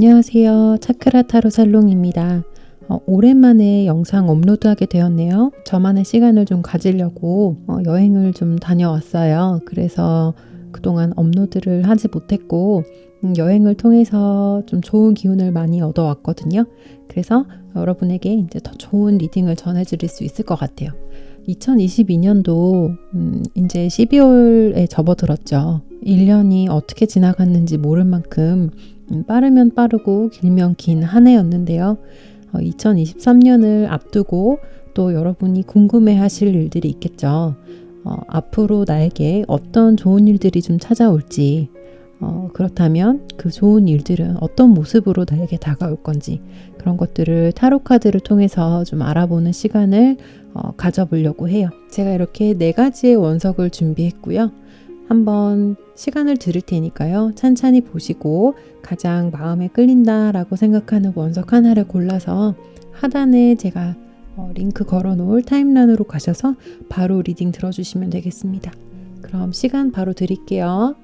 안녕하세요. 차크라 타로 살롱입니다. 오랜만에 영상 업로드하게 되었네요. 저만의 시간을 좀 가지려고 여행을 좀 다녀왔어요. 그래서 그동안 업로드를 하지 못했고 여행을 통해서 좀 좋은 기운을 많이 얻어왔거든요. 그래서 여러분에게 이제 더 좋은 리딩을 전해드릴 수 있을 것 같아요. 2022년도 이제 12월에 접어들었죠. 1년이 어떻게 지나갔는지 모를 만큼 빠르면 빠르고 길면 긴 한 해였는데요. 2023년을 앞두고 또 여러분이 궁금해 하실 일들이 있겠죠. 앞으로 나에게 어떤 좋은 일들이 좀 찾아올지, 그렇다면 그 좋은 일들은 어떤 모습으로 나에게 다가올 건지, 그런 것들을 타로 카드를 통해서 좀 알아보는 시간을 가져보려고 해요. 제가 이렇게 4가지의 원석을 준비했고요. 한번 시간을 드릴 테니까요. 찬찬히 보시고 가장 마음에 끌린다라고 생각하는 원석 하나를 골라서 하단에 제가 링크 걸어놓을 타임라인으로 가셔서 바로 리딩 들어주시면 되겠습니다. 그럼 시간 바로 드릴게요.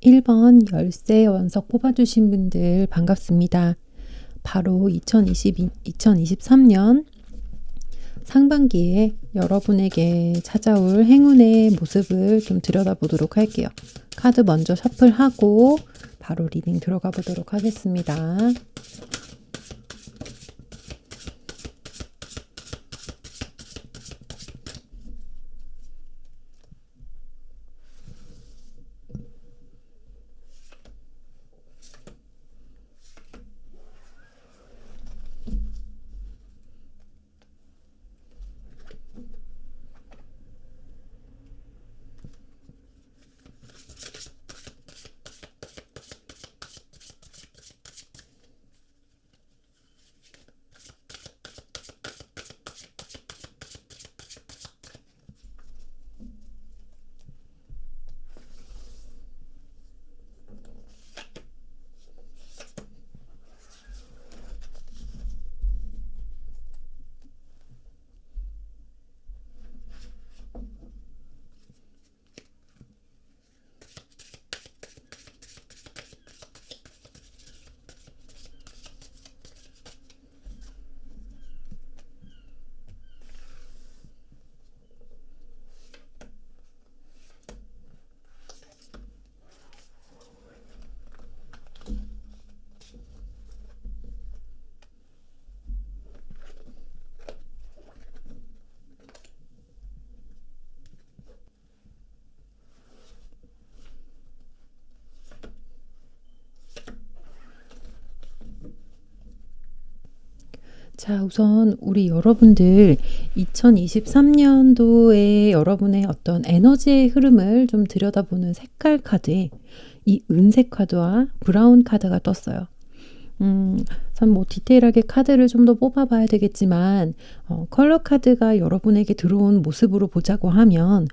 (1번) 열쇠 원석 뽑아주신 분들 반갑습니다. 바로 2023년 상반기에 여러분에게 찾아올 행운의 모습을 좀 들여다보도록 할게요. 카드 먼저 셔플하고 바로 리딩 들어가 보도록 하겠습니다. 자, 우선 우리 여러분들 2023년도에 여러분의 어떤 에너지의 흐름을 좀 들여다보는 색깔 카드에 이 은색 카드와 브라운 카드가 떴어요. 참 뭐 디테일하게 카드를 좀 더 뽑아봐야 되겠지만 컬러 카드가 여러분에게 들어온 모습으로 보자고 하면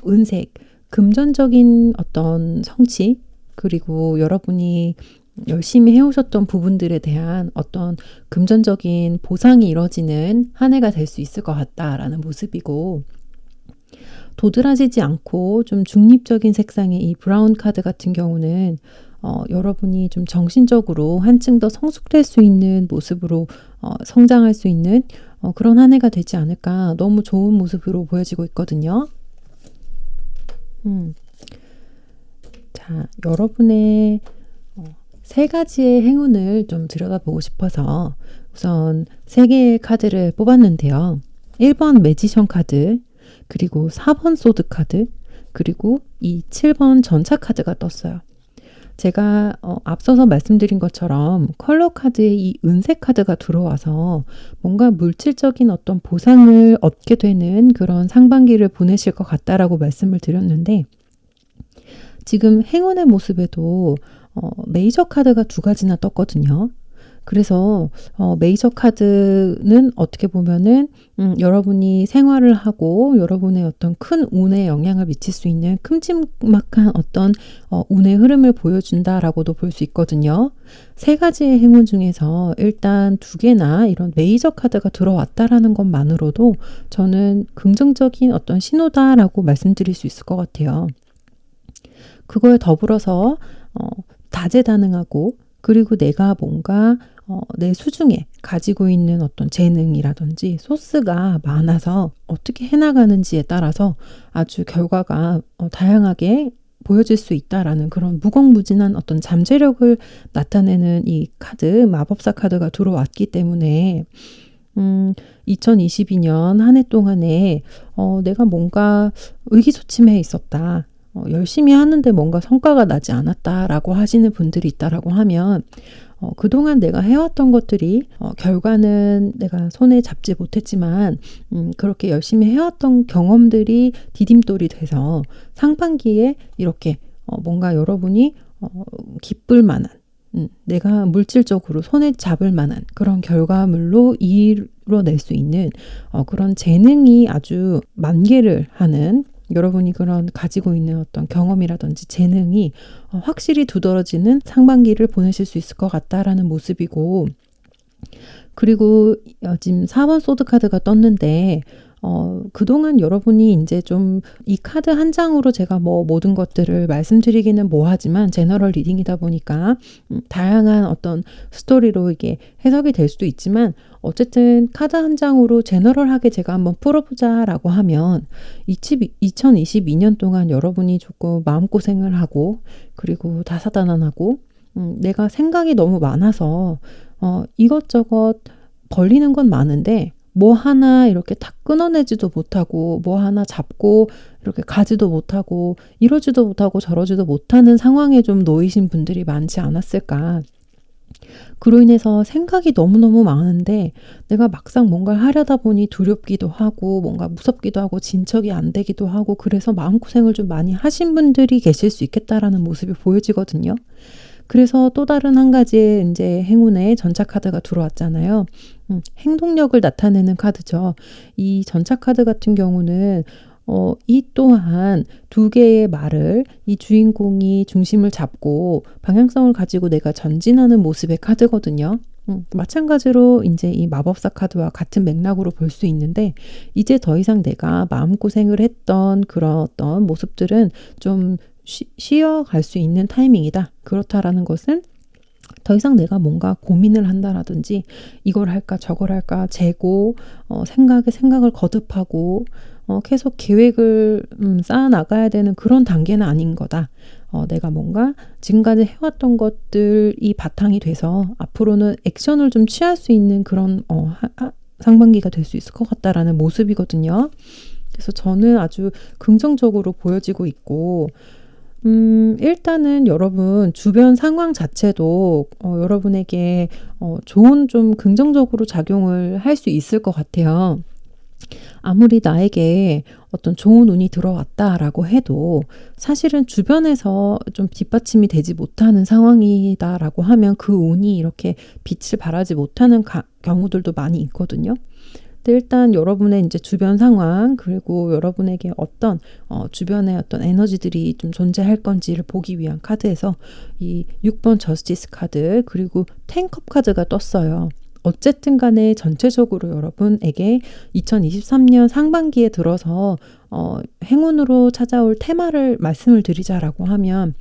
은색, 금전적인 어떤 성취, 그리고 여러분이 열심히 해오셨던 부분들에 대한 어떤 금전적인 보상이 이뤄지는 한 해가 될 수 있을 것 같다라는 모습이고, 도드라지지 않고 좀 중립적인 색상의 이 브라운 카드 같은 경우는 여러분이 좀 정신적으로 한층 더 성숙될 수 있는 모습으로 성장할 수 있는 그런 한 해가 되지 않을까, 너무 좋은 모습으로 보여지고 있거든요. 자, 여러분의 3가지의 행운을 좀 들여다보고 싶어서 우선 3개의 카드를 뽑았는데요. 1번 매지션 카드, 그리고 4번 소드 카드, 그리고 이 7번 전차 카드가 떴어요. 제가 앞서서 말씀드린 것처럼 컬러 카드에 이 은색 카드가 들어와서 뭔가 물질적인 어떤 보상을 얻게 되는 그런 상반기를 보내실 것 같다라고 말씀을 드렸는데, 지금 행운의 모습에도 메이저 카드가 두 가지나 떴거든요. 그래서 메이저 카드는 어떻게 보면은 여러분이 생활을 하고 여러분의 어떤 큰 운에 영향을 미칠 수 있는 큼지막한 어떤 운의 흐름을 보여준다라고도 볼 수 있거든요. 세 가지의 행운 중에서 일단 두 개나 이런 메이저 카드가 들어왔다라는 것만으로도 저는 긍정적인 어떤 신호다라고 말씀드릴 수 있을 것 같아요. 그거에 더불어서 다재다능하고 그리고 내가 뭔가 내 수중에 가지고 있는 어떤 재능이라든지 소스가 많아서 어떻게 해나가는지에 따라서 아주 결과가 다양하게 보여질 수 있다라는 그런 무궁무진한 어떤 잠재력을 나타내는 이 카드, 마법사 카드가 들어왔기 때문에 2022년 한 해 동안에 내가 뭔가 의기소침해 있었다. 열심히 하는데 뭔가 성과가 나지 않았다라고 하시는 분들이 있다라고 하면 그동안 내가 해왔던 것들이 결과는 내가 손에 잡지 못했지만 그렇게 열심히 해왔던 경험들이 디딤돌이 돼서 상반기에 이렇게 뭔가 여러분이 기쁠 만한 내가 물질적으로 손에 잡을 만한 그런 결과물로 이뤄낼 수 있는 그런 재능이 아주 만개를 하는 여러분이 그런 가지고 있는 어떤 경험이라든지 재능이 확실히 두드러지는 상반기를 보내실 수 있을 것 같다라는 모습이고, 그리고 지금 4번 소드 카드가 떴는데 그동안 여러분이 이제 좀 이 카드 한 장으로 제가 뭐 모든 것들을 말씀드리기는 뭐하지만 제너럴 리딩이다 보니까 다양한 어떤 스토리로 이게 해석이 될 수도 있지만 어쨌든 카드 한 장으로 제너럴하게 제가 한번 풀어보자 라고 하면 2022년 동안 여러분이 조금 마음고생을 하고 그리고 다사다난하고 내가 생각이 너무 많아서 이것저것 걸리는 건 많은데 뭐 하나 이렇게 탁 끊어내지도 못하고 뭐 하나 잡고 이렇게 가지도 못하고 이러지도 못하고 저러지도 못하는 상황에 좀 놓이신 분들이 많지 않았을까. 그로 인해서 생각이 너무너무 많은데 내가 막상 뭔가를 하려다 보니 두렵기도 하고 뭔가 무섭기도 하고 진척이 안 되기도 하고 그래서 마음고생을 좀 많이 하신 분들이 계실 수 있겠다라는 모습이 보여지거든요. 그래서 또 다른 한 가지의 이제 행운의 전차 카드가 들어왔잖아요. 행동력을 나타내는 카드죠. 이 전차 카드 같은 경우는 이 또한 두 개의 말을 이 주인공이 중심을 잡고 방향성을 가지고 내가 전진하는 모습의 카드거든요. 마찬가지로 이제 이 마법사 카드와 같은 맥락으로 볼 수 있는데 이제 더 이상 내가 마음고생을 했던 그런 어떤 모습들은 좀 쉬어갈 수 있는 타이밍이다. 그렇다라는 것은 더 이상 내가 뭔가 고민을 한다라든지 이걸 할까 저걸 할까 재고 생각을 거듭하고 계속 계획을 쌓아 나가야 되는 그런 단계는 아닌 거다. 내가 뭔가 지금까지 해왔던 것들이 바탕이 돼서 앞으로는 액션을 좀 취할 수 있는 그런 상반기가 될 수 있을 것 같다라는 모습이거든요. 그래서 저는 아주 긍정적으로 보여지고 있고 일단은 여러분 주변 상황 자체도 여러분에게 좋은 좀 긍정적으로 작용을 할 수 있을 것 같아요. 아무리 나에게 어떤 좋은 운이 들어왔다라고 해도 사실은 주변에서 좀 뒷받침이 되지 못하는 상황이다라고 하면 그 운이 이렇게 빛을 발하지 못하는 경우들도 많이 있거든요. 근데 일단 여러분의 이제 주변 상황 그리고 여러분에게 어떤 주변의 어떤 에너지들이 좀 존재할 건지를 보기 위한 카드에서 이 6번 저스티스 카드 그리고 10컵 카드가 떴어요. 어쨌든 간에 전체적으로 여러분에게 2023년 상반기에 들어서 행운으로 찾아올 테마를 말씀을 드리자라고 하면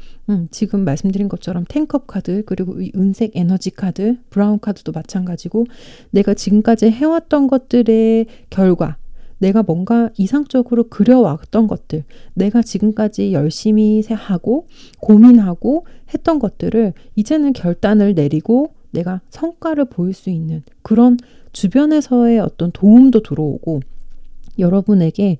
지금 말씀드린 것처럼 10컵 카드 그리고 이 은색 에너지 카드, 브라운 카드도 마찬가지고 내가 지금까지 해왔던 것들의 결과 내가 뭔가 이상적으로 그려왔던 것들 내가 지금까지 열심히 하고 고민하고 했던 것들을 이제는 결단을 내리고 내가 성과를 보일 수 있는 그런 주변에서의 어떤 도움도 들어오고 여러분에게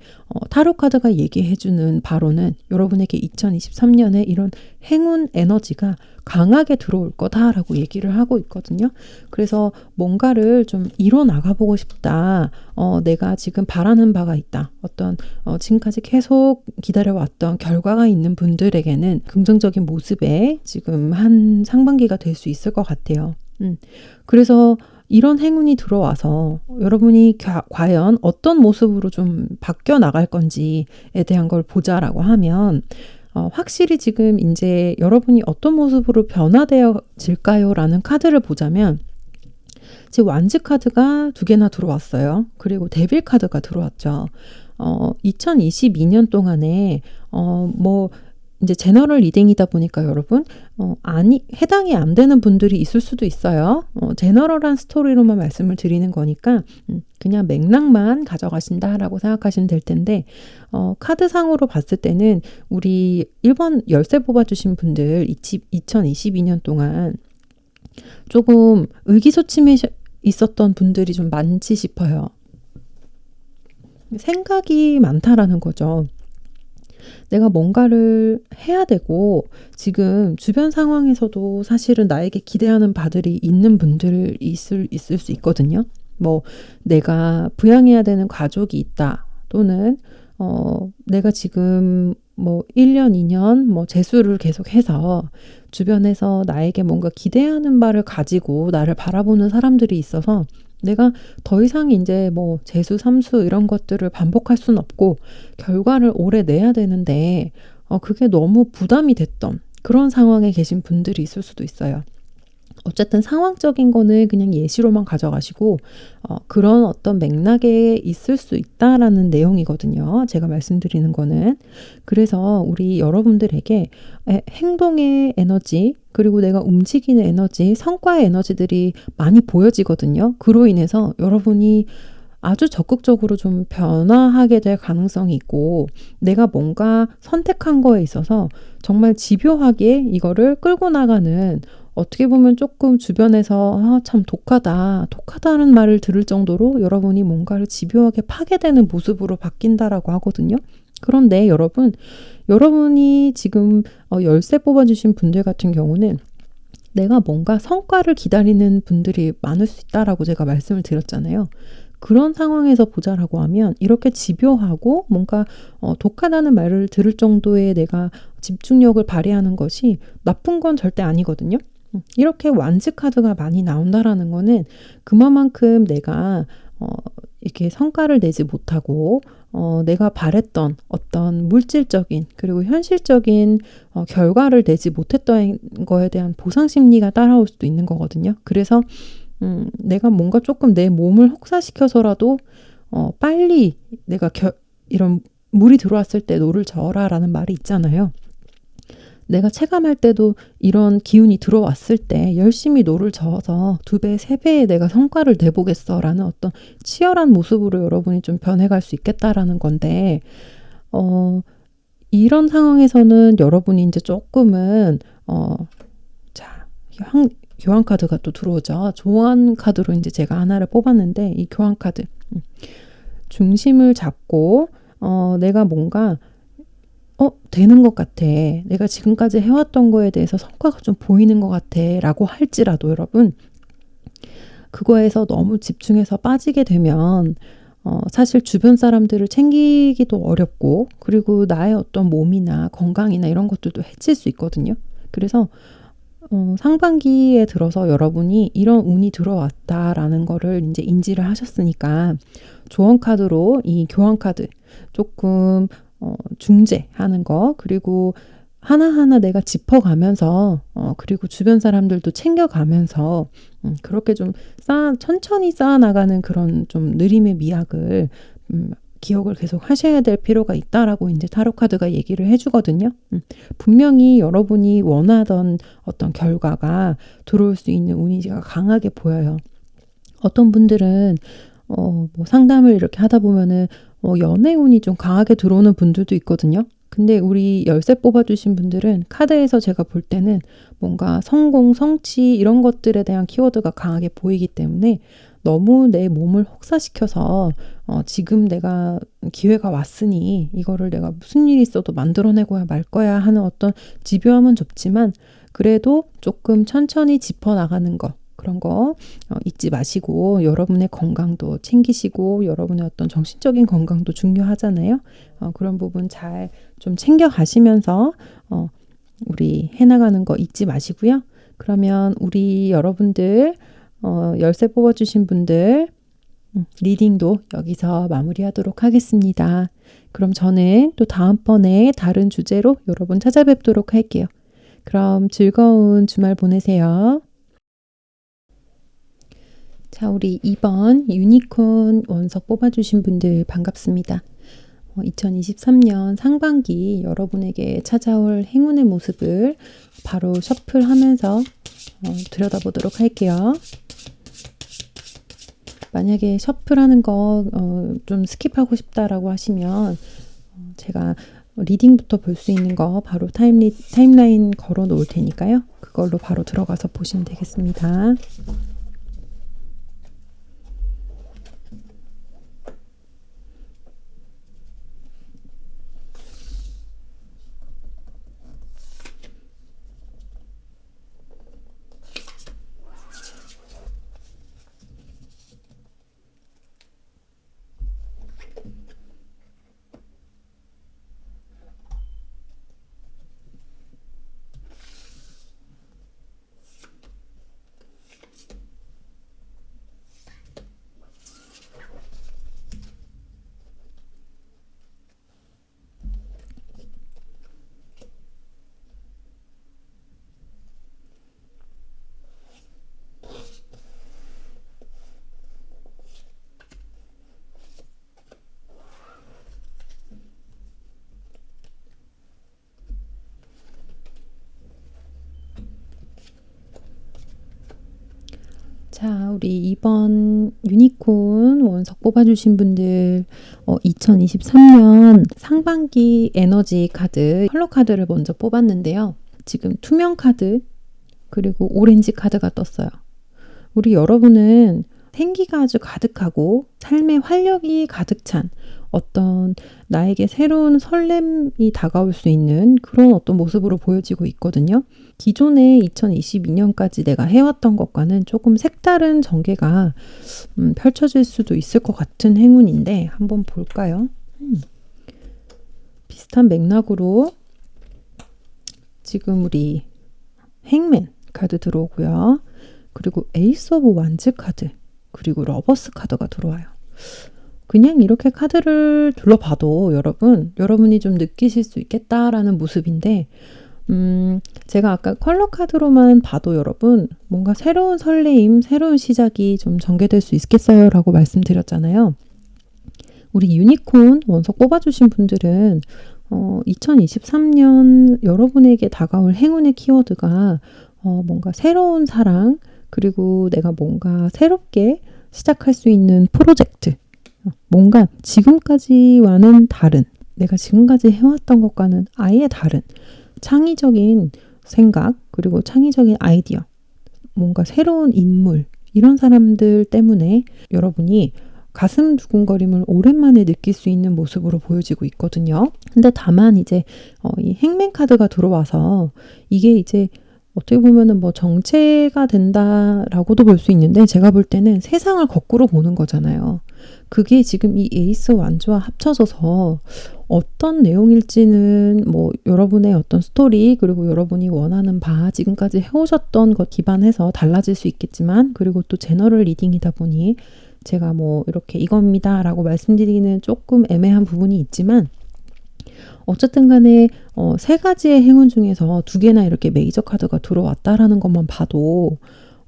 타로 카드가 얘기해주는 바로는 여러분에게 2023년에 이런 행운 에너지가 강하게 들어올 거다라고 얘기를 하고 있거든요. 그래서 뭔가를 좀 이뤄 나가보고 싶다. 내가 지금 바라는 바가 있다. 어떤 지금까지 계속 기다려왔던 결과가 있는 분들에게는 긍정적인 모습에 지금 한 상반기가 될 수 있을 것 같아요. 그래서 이런 행운이 들어와서 여러분이 과연 어떤 모습으로 좀 바뀌어 나갈 건지에 대한 걸 보자라고 하면 확실히 지금 이제 여러분이 어떤 모습으로 변화되어질까요? 라는 카드를 보자면 지금 완즈 카드가 2개나 들어왔어요. 그리고 데빌 카드가 들어왔죠. 2022년 동안에 이제 제너럴 리딩이다 보니까 여러분 해당이 안 되는 분들이 있을 수도 있어요. 제너럴한 스토리로만 말씀을 드리는 거니까 그냥 맥락만 가져가신다라고 생각하시면 될 텐데 카드상으로 봤을 때는 우리 1번 열쇠 뽑아주신 분들 2022년 동안 조금 의기소침해 있었던 분들이 좀 많지 싶어요. 생각이 많다라는 거죠. 내가 뭔가를 해야 되고 지금 주변 상황에서도 사실은 나에게 기대하는 바들이 있는 분들 있을 수 있거든요. 내가 부양해야 되는 가족이 있다. 또는 내가 지금 1년, 2년 재수를 계속해서 주변에서 나에게 뭔가 기대하는 바를 가지고 나를 바라보는 사람들이 있어서 내가 더 이상 이제 재수, 삼수 이런 것들을 반복할 수는 없고 결과를 오래 내야 되는데 그게 너무 부담이 됐던 그런 상황에 계신 분들이 있을 수도 있어요. 어쨌든 상황적인 거는 그냥 예시로만 가져가시고 그런 어떤 맥락에 있을 수 있다라는 내용이거든요. 제가 말씀드리는 거는. 그래서 우리 여러분들에게 행동의 에너지 그리고 내가 움직이는 에너지, 성과의 에너지들이 많이 보여지거든요. 그로 인해서 여러분이 아주 적극적으로 좀 변화하게 될 가능성이 있고 내가 뭔가 선택한 거에 있어서 정말 집요하게 이거를 끌고 나가는 어떻게 보면 조금 주변에서 참 독하다는 말을 들을 정도로 여러분이 뭔가를 집요하게 파괴되는 모습으로 바뀐다라고 하거든요. 그런데 여러분이 지금 열쇠 뽑아주신 분들 같은 경우는 내가 뭔가 성과를 기다리는 분들이 많을 수 있다라고 제가 말씀을 드렸잖아요. 그런 상황에서 보자라고 하면 이렇게 집요하고 뭔가 독하다는 말을 들을 정도의 내가 집중력을 발휘하는 것이 나쁜 건 절대 아니거든요. 이렇게 완즈 카드가 많이 나온다라는 거는 그만큼 내가 이렇게 성과를 내지 못하고 내가 바랬던 어떤 물질적인 그리고 현실적인 결과를 내지 못했던 거에 대한 보상 심리가 따라올 수도 있는 거거든요. 그래서 내가 뭔가 조금 내 몸을 혹사시켜서라도 빨리 내가 이런 물이 들어왔을 때 노를 저어라라는 말이 있잖아요. 내가 체감할 때도 이런 기운이 들어왔을 때 열심히 노를 저어서 2배, 3배의 내가 성과를 내보겠어라는 어떤 치열한 모습으로 여러분이 좀 변해갈 수 있겠다라는 건데 이런 상황에서는 여러분이 이제 조금은 교환 카드가 또 들어오죠. 교환 카드로 이제 제가 하나를 뽑았는데 이 교환 카드 중심을 잡고 내가 뭔가 되는 것 같아. 내가 지금까지 해왔던 거에 대해서 성과가 좀 보이는 것 같아. 라고 할지라도 여러분, 그거에서 너무 집중해서 빠지게 되면 사실 주변 사람들을 챙기기도 어렵고 그리고 나의 어떤 몸이나 건강이나 이런 것들도 해칠 수 있거든요. 그래서 상반기에 들어서 여러분이 이런 운이 들어왔다라는 거를 이제 인지를 하셨으니까 조언 카드로 이 교환 카드 조금 중재하는 거 그리고 하나하나 내가 짚어가면서 그리고 주변 사람들도 챙겨가면서 그렇게 좀 천천히 쌓아나가는 그런 좀 느림의 미학을 기억을 계속 하셔야 될 필요가 있다라고 이제 타로 카드가 얘기를 해주거든요. 분명히 여러분이 원하던 어떤 결과가 들어올 수 있는 운이 강하게 보여요. 어떤 분들은 상담을 이렇게 하다 보면은 연애 운이 좀 강하게 들어오는 분들도 있거든요. 근데 우리 열쇠 뽑아주신 분들은 카드에서 제가 볼 때는 뭔가 성공, 성취 이런 것들에 대한 키워드가 강하게 보이기 때문에 너무 내 몸을 혹사시켜서 지금 내가 기회가 왔으니 이거를 내가 무슨 일이 있어도 만들어내고야 말 거야 하는 어떤 집요함은 좋지만 그래도 조금 천천히 짚어나가는 거 그런 거 잊지 마시고 여러분의 건강도 챙기시고 여러분의 어떤 정신적인 건강도 중요하잖아요. 그런 부분 잘 좀 챙겨 가시면서 우리 해나가는 거 잊지 마시고요. 그러면 우리 여러분들 열쇠 뽑아주신 분들 리딩도 여기서 마무리하도록 하겠습니다. 그럼 저는 또 다음번에 다른 주제로 여러분 찾아뵙도록 할게요. 그럼 즐거운 주말 보내세요. 자, 우리 2번 유니콘 원석 뽑아주신 분들 반갑습니다. 2023년 상반기 여러분에게 찾아올 행운의 모습을 바로 셔플하면서 들여다보도록 할게요. 만약에 셔플하는 거 좀 스킵하고 싶다라고 하시면 제가 리딩부터 볼 수 있는 거 바로 타임라인 걸어 놓을 테니까요. 그걸로 바로 들어가서 보시면 되겠습니다. 자, 우리 2번 유니콘 원석 뽑아주신 분들 2023년 상반기 에너지 카드 컬러 카드를 먼저 뽑았는데요. 지금 투명 카드 그리고 오렌지 카드가 떴어요. 우리 여러분은 생기가 아주 가득하고 삶의 활력이 가득 찬 어떤 나에게 새로운 설렘이 다가올 수 있는 그런 어떤 모습으로 보여지고 있거든요. 기존에 2022년까지 내가 해왔던 것과는 조금 색다른 전개가 펼쳐질 수도 있을 것 같은 행운인데 한번 볼까요? 비슷한 맥락으로 지금 우리 행맨 카드 들어오고요. 그리고 에이스 오브 완즈 카드 그리고 러버스 카드가 들어와요. 그냥 이렇게 카드를 둘러봐도 여러분이 좀 느끼실 수 있겠다라는 모습인데 제가 아까 컬러 카드로만 봐도 여러분 뭔가 새로운 설레임, 새로운 시작이 좀 전개될 수 있겠어요 라고 말씀드렸잖아요. 우리 유니콘 원석 뽑아주신 분들은 2023년 여러분에게 다가올 행운의 키워드가 뭔가 새로운 사랑 그리고 내가 뭔가 새롭게 시작할 수 있는 프로젝트 뭔가 지금까지와는 다른 내가 지금까지 해왔던 것과는 아예 다른 창의적인 생각 그리고 창의적인 아이디어 뭔가 새로운 인물 이런 사람들 때문에 여러분이 가슴 두근거림을 오랜만에 느낄 수 있는 모습으로 보여지고 있거든요. 근데 다만 이제 이 행맨 카드가 들어와서 이게 이제 어떻게 보면은 뭐 정체가 된다라고도 볼 수 있는데 제가 볼 때는 세상을 거꾸로 보는 거잖아요. 그게 지금 이 에이스 완즈와 합쳐져서 어떤 내용일지는 뭐 여러분의 어떤 스토리 그리고 여러분이 원하는 바 지금까지 해오셨던 것 기반해서 달라질 수 있겠지만 그리고 또 제너럴 리딩이다 보니 제가 뭐 이렇게 이겁니다 라고 말씀드리기는 조금 애매한 부분이 있지만 어쨌든 간에 세 가지의 행운 중에서 두 개나 이렇게 메이저 카드가 들어왔다라는 것만 봐도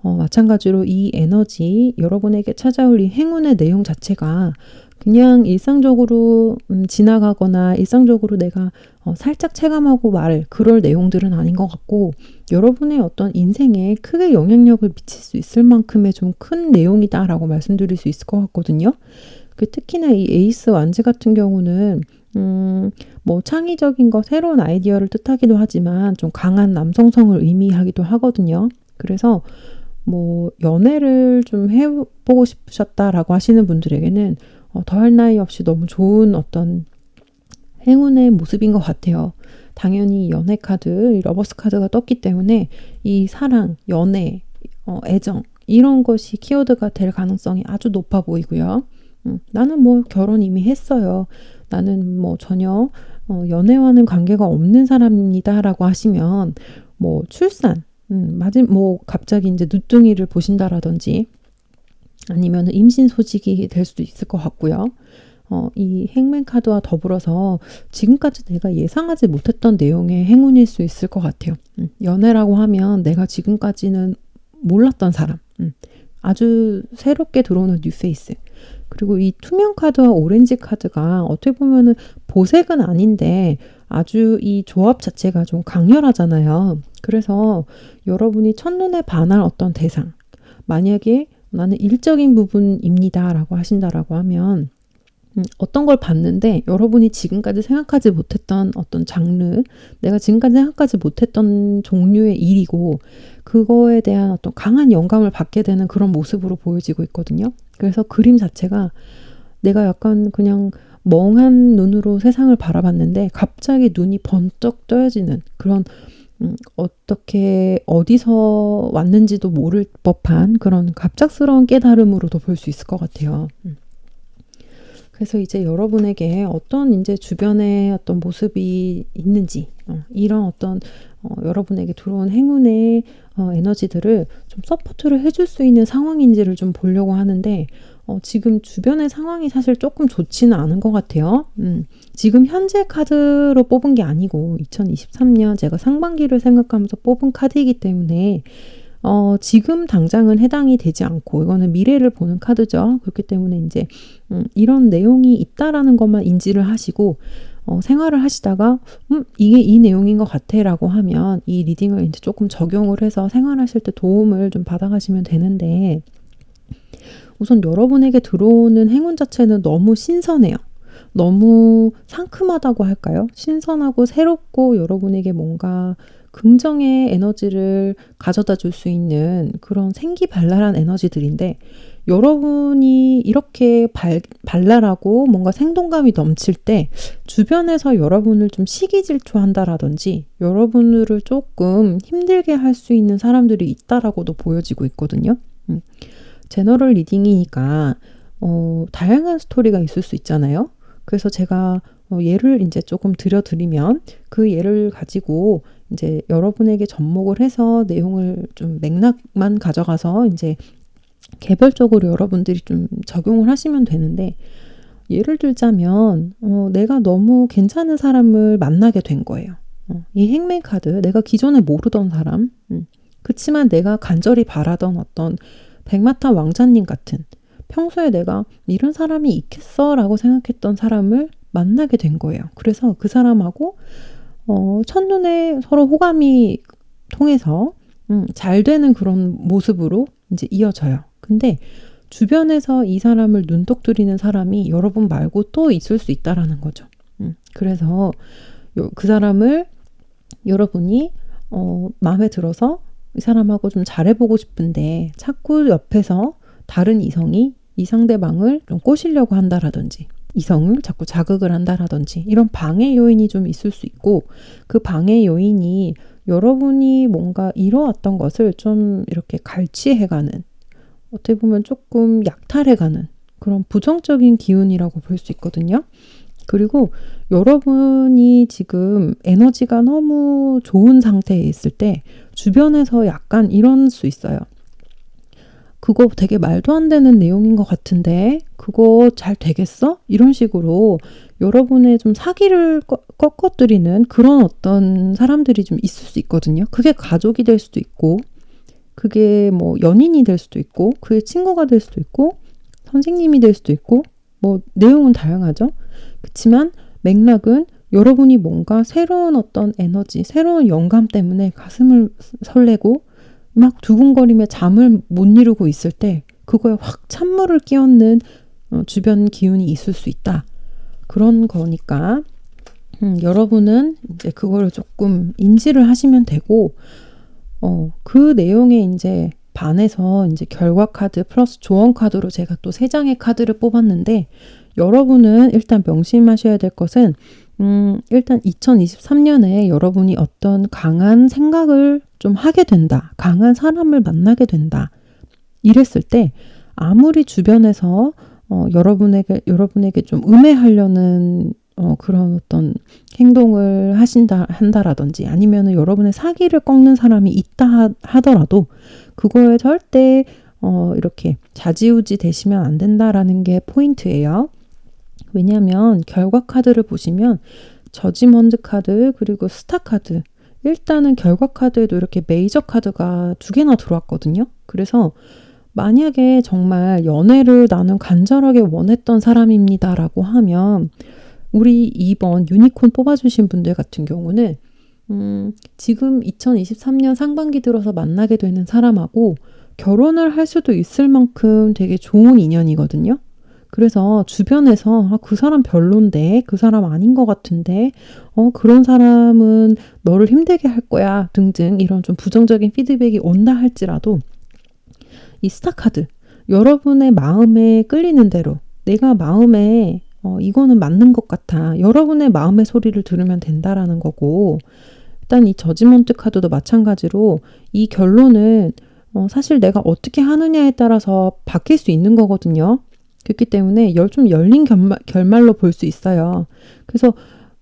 마찬가지로 이 에너지 여러분에게 찾아올 이 행운의 내용 자체가 그냥 일상적으로 지나가거나 일상적으로 내가 살짝 체감하고 말 그럴 내용들은 아닌 것 같고 여러분의 어떤 인생에 크게 영향력을 미칠 수 있을 만큼의 좀 큰 내용이다라고 말씀드릴 수 있을 것 같거든요. 특히나 이 에이스 완즈 같은 경우는 뭐 창의적인 거 새로운 아이디어를 뜻하기도 하지만 좀 강한 남성성을 의미하기도 하거든요. 그래서 뭐 연애를 좀 해보고 싶으셨다라고 하시는 분들에게는 더할 나위 없이 너무 좋은 어떤 행운의 모습인 것 같아요. 당연히 연애 카드, 이 러버스 카드가 떴기 때문에 이 사랑, 연애, 애정 이런 것이 키워드가 될 가능성이 아주 높아 보이고요. 나는 뭐 결혼 이미 했어요. 나는 뭐 전혀 연애와는 관계가 없는 사람입니다 라고 하시면 뭐 출산, 뭐 갑자기 이제 늦둥이를 보신다라든지 아니면 임신 소식이 될 수도 있을 것 같고요. 이 행맨 카드와 더불어서 지금까지 내가 예상하지 못했던 내용의 행운일 수 있을 것 같아요. 연애라고 하면 내가 지금까지는 몰랐던 사람, 아주 새롭게 들어오는 뉴페이스. 그리고 이 투명 카드와 오렌지 카드가 어떻게 보면은 보색은 아닌데 아주 이 조합 자체가 좀 강렬하잖아요. 그래서 여러분이 첫눈에 반할 어떤 대상, 만약에 나는 일적인 부분입니다 라고 하신다라고 하면 어떤 걸 봤는데 여러분이 지금까지 생각하지 못했던 어떤 장르, 내가 지금까지 생각하지 못했던 종류의 일이고 그거에 대한 어떤 강한 영감을 받게 되는 그런 모습으로 보여지고 있거든요. 그래서 그림 자체가 내가 약간 그냥 멍한 눈으로 세상을 바라봤는데 갑자기 눈이 번쩍 떠여지는 그런 어떻게 어디서 왔는지도 모를 법한 그런 갑작스러운 깨달음으로도 볼 수 있을 것 같아요. 그래서 이제 여러분에게 어떤 이제 주변에 어떤 모습이 있는지 이런 어떤 여러분에게 들어온 행운의 에너지들을 좀 서포트를 해줄 수 있는 상황인지를 좀 보려고 하는데 지금 주변의 상황이 사실 조금 좋지는 않은 것 같아요. 지금 현재 카드로 뽑은 게 아니고 2023년 제가 상반기를 생각하면서 뽑은 카드이기 때문에 지금 당장은 해당이 되지 않고 이거는 미래를 보는 카드죠. 그렇기 때문에 이제 이런 내용이 있다라는 것만 인지를 하시고 생활을 하시다가 이게 이 내용인 것 같아 라고 하면 이 리딩을 이제 조금 적용을 해서 생활하실 때 도움을 좀 받아가시면 되는데 우선 여러분에게 들어오는 행운 자체는 너무 신선해요. 너무 상큼하다고 할까요? 신선하고 새롭고 여러분에게 뭔가 긍정의 에너지를 가져다 줄 수 있는 그런 생기발랄한 에너지들인데 여러분이 이렇게 발랄하고 뭔가 생동감이 넘칠 때 주변에서 여러분을 좀 시기질투한다라든지 여러분을 조금 힘들게 할 수 있는 사람들이 있다라고도 보여지고 있거든요. 제너럴 리딩이니까 다양한 스토리가 있을 수 있잖아요. 그래서 제가 예를 이제 조금 들려드리면 그 예를 가지고 이제 여러분에게 접목을 해서 내용을 좀 맥락만 가져가서 이제 개별적으로 여러분들이 좀 적용을 하시면 되는데 예를 들자면 내가 너무 괜찮은 사람을 만나게 된 거예요. 이 행맨 카드, 내가 기존에 모르던 사람, 그치만 내가 간절히 바라던 어떤 백마탄 왕자님 같은 평소에 내가 이런 사람이 있겠어 라고 생각했던 사람을 만나게 된 거예요. 그래서 그 사람하고 첫눈에 서로 호감이 통해서 잘 되는 그런 모습으로 이제 이어져요. 근데 주변에서 이 사람을 눈독 들이는 사람이 여러분 말고 또 있을 수 있다라는 거죠. 그래서 그 사람을 여러분이 마음에 들어서 이 사람하고 좀 잘해보고 싶은데 자꾸 옆에서 다른 이성이 이 상대방을 좀 꼬시려고 한다라든지 이성을 자꾸 자극을 한다라든지 이런 방해 요인이 좀 있을 수 있고 그 방해 요인이 여러분이 뭔가 이뤄왔던 것을 좀 이렇게 갈취해가는 어떻게 보면 조금 약탈해가는 그런 부정적인 기운이라고 볼 수 있거든요. 그리고 여러분이 지금 에너지가 너무 좋은 상태에 있을 때 주변에서 약간 이럴 수 있어요. 그거 되게 말도 안 되는 내용인 것 같은데 그거 잘 되겠어? 이런 식으로 여러분의 좀 사기를 꺾어뜨리는 그런 어떤 사람들이 좀 있을 수 있거든요. 그게 가족이 될 수도 있고 그게 뭐 연인이 될 수도 있고 그게 친구가 될 수도 있고 선생님이 될 수도 있고 뭐 내용은 다양하죠. 그렇지만 맥락은 여러분이 뭔가 새로운 어떤 에너지, 새로운 영감 때문에 가슴을 설레고 막 두근거리며 잠을 못 이루고 있을 때 그거에 확 찬물을 끼얹는 주변 기운이 있을 수 있다. 그런 거니까 여러분은 이제 그거를 조금 인지를 하시면 되고 그 내용에 이제 반해서 이제 결과 카드 플러스 조언 카드로 제가 또 3장의 카드를 뽑았는데, 여러분은 일단 명심하셔야 될 것은 일단 2023년에 여러분이 어떤 강한 생각을 좀 하게 된다. 강한 사람을 만나게 된다. 이랬을 때 아무리 주변에서 여러분에게 좀 음해하려는 그런 어떤 행동을 한다라든지 아니면은 여러분의 사기를 꺾는 사람이 있다 하더라도 그거에 절대 이렇게 좌지우지 되시면 안 된다라는 게 포인트예요. 왜냐하면 결과 카드를 보시면 저지먼트 카드 그리고 스타 카드, 일단은 결과 카드에도 이렇게 메이저 카드가 2개나 들어왔거든요. 그래서 만약에 정말 연애를 나는 간절하게 원했던 사람입니다라고 하면 우리 2번 유니콘 뽑아주신 분들 같은 경우는 지금 2023년 상반기 들어서 만나게 되는 사람하고 결혼을 할 수도 있을 만큼 되게 좋은 인연이거든요. 그래서 주변에서 그 사람 별론데, 그 사람 아닌 것 같은데, 그런 사람은 너를 힘들게 할 거야 등등 이런 좀 부정적인 피드백이 온다 할지라도 이 스타카드, 여러분의 마음에 끌리는 대로 내가 마음에 이거는 맞는 것 같아. 여러분의 마음의 소리를 들으면 된다라는 거고, 일단 이 저지먼트 카드도 마찬가지로 이 결론은 사실 내가 어떻게 하느냐에 따라서 바뀔 수 있는 거거든요. 그렇기 때문에 좀 열린 결말로 볼 수 있어요. 그래서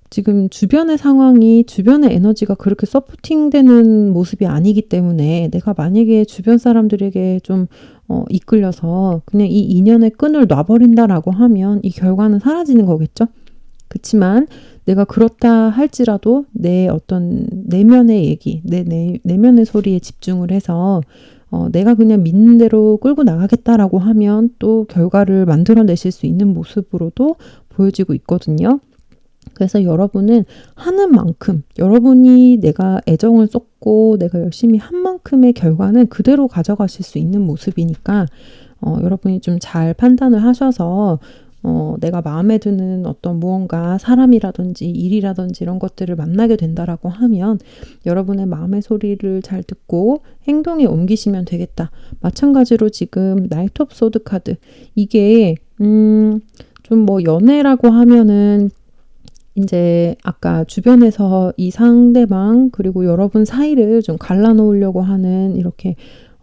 지금 주변의 상황이, 주변의 에너지가 그렇게 서포팅되는 모습이 아니기 때문에 내가 만약에 주변 사람들에게 좀 이끌려서 그냥 이 인연의 끈을 놔버린다라고 하면 이 결과는 사라지는 거겠죠. 그렇지만 내가 그렇다 할지라도 내 어떤 내면의 얘기, 내면의 소리에 집중을 해서 내가 그냥 믿는 대로 끌고 나가겠다라고 하면 또 결과를 만들어내실 수 있는 모습으로도 보여지고 있거든요. 그래서 여러분은 하는 만큼, 여러분이 내가 애정을 쏟고 내가 열심히 한 만큼의 결과는 그대로 가져가실 수 있는 모습이니까 여러분이 좀 잘 판단을 하셔서 내가 마음에 드는 어떤 무언가 사람이라든지 일이라든지 이런 것들을 만나게 된다라고 하면 여러분의 마음의 소리를 잘 듣고 행동에 옮기시면 되겠다. 마찬가지로 지금 나이트 오브 소드 카드, 이게 좀 뭐 연애라고 하면은 이제 아까 주변에서 이 상대방 그리고 여러분 사이를 좀 갈라놓으려고 하는, 이렇게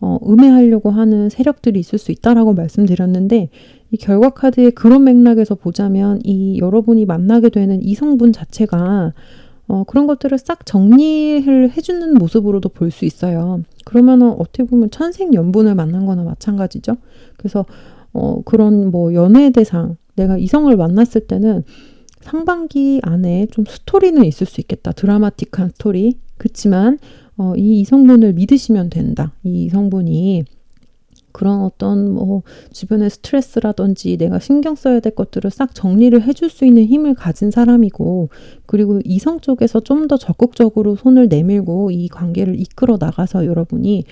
음해하려고 하는 세력들이 있을 수 있다라고 말씀드렸는데, 이 결과 카드의 그런 맥락에서 보자면 이 여러분이 만나게 되는 이성분 자체가 그런 것들을 싹 정리를 해주는 모습으로도 볼 수 있어요. 그러면은 어떻게 보면 천생연분을 만난 거나 마찬가지죠. 그래서 그런 뭐 연애 대상, 내가 이성을 만났을 때는 상반기 안에 좀 스토리는 있을 수 있겠다. 드라마틱한 스토리. 그치만 이 이성분을 믿으시면 된다. 이 이성분이 그런 어떤 뭐 주변의 스트레스라든지 내가 신경 써야 될 것들을 싹 정리를 해줄 수 있는 힘을 가진 사람이고, 그리고 이성 쪽에서 좀 더 적극적으로 손을 내밀고 이 관계를 이끌어 나가서 여러분이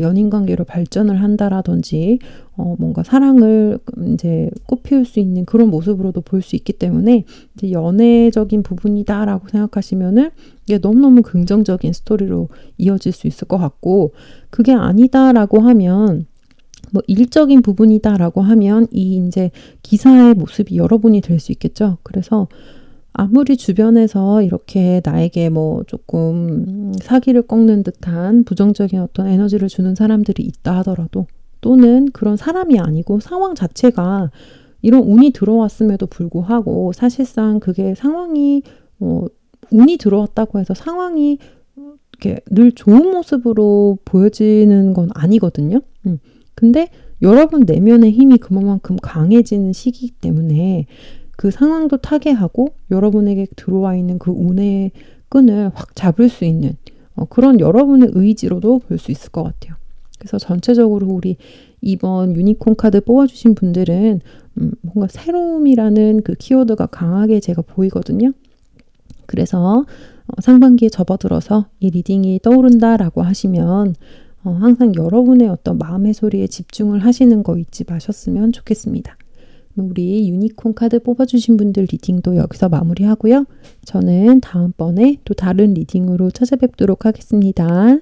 연인 관계로 발전을 한다라든지 뭔가 사랑을 이제 꽃피울 수 있는 그런 모습으로도 볼 수 있기 때문에 이제 연애적인 부분이다라고 생각하시면은 이게 너무너무 긍정적인 스토리로 이어질 수 있을 것 같고, 그게 아니다라고 하면 뭐 일적인 부분이다라고 하면 이 이제 기사의 모습이 여러분이 될 수 있겠죠. 그래서 아무리 주변에서 이렇게 나에게 뭐 조금 사기를 꺾는 듯한 부정적인 어떤 에너지를 주는 사람들이 있다 하더라도, 또는 그런 사람이 아니고 상황 자체가 이런 운이 들어왔음에도 불구하고 사실상 그게 상황이 운이 들어왔다고 해서 상황이 이렇게 늘 좋은 모습으로 보여지는 건 아니거든요. 근데 여러분 내면의 힘이 그만큼 강해지는 시기이기 때문에 그 상황도 타개하고 여러분에게 들어와 있는 그 운의 끈을 확 잡을 수 있는 그런 여러분의 의지로도 볼 수 있을 것 같아요. 그래서 전체적으로 우리 이번 유니콘 카드 뽑아주신 분들은 뭔가 새로움이라는 그 키워드가 강하게 제가 보이거든요. 그래서 상반기에 접어들어서 이 리딩이 떠오른다라고 하시면 항상 여러분의 어떤 마음의 소리에 집중을 하시는 거 잊지 마셨으면 좋겠습니다. 우리 유니콘 카드 뽑아주신 분들 리딩도 여기서 마무리하고요. 저는 다음번에 또 다른 리딩으로 찾아뵙도록 하겠습니다.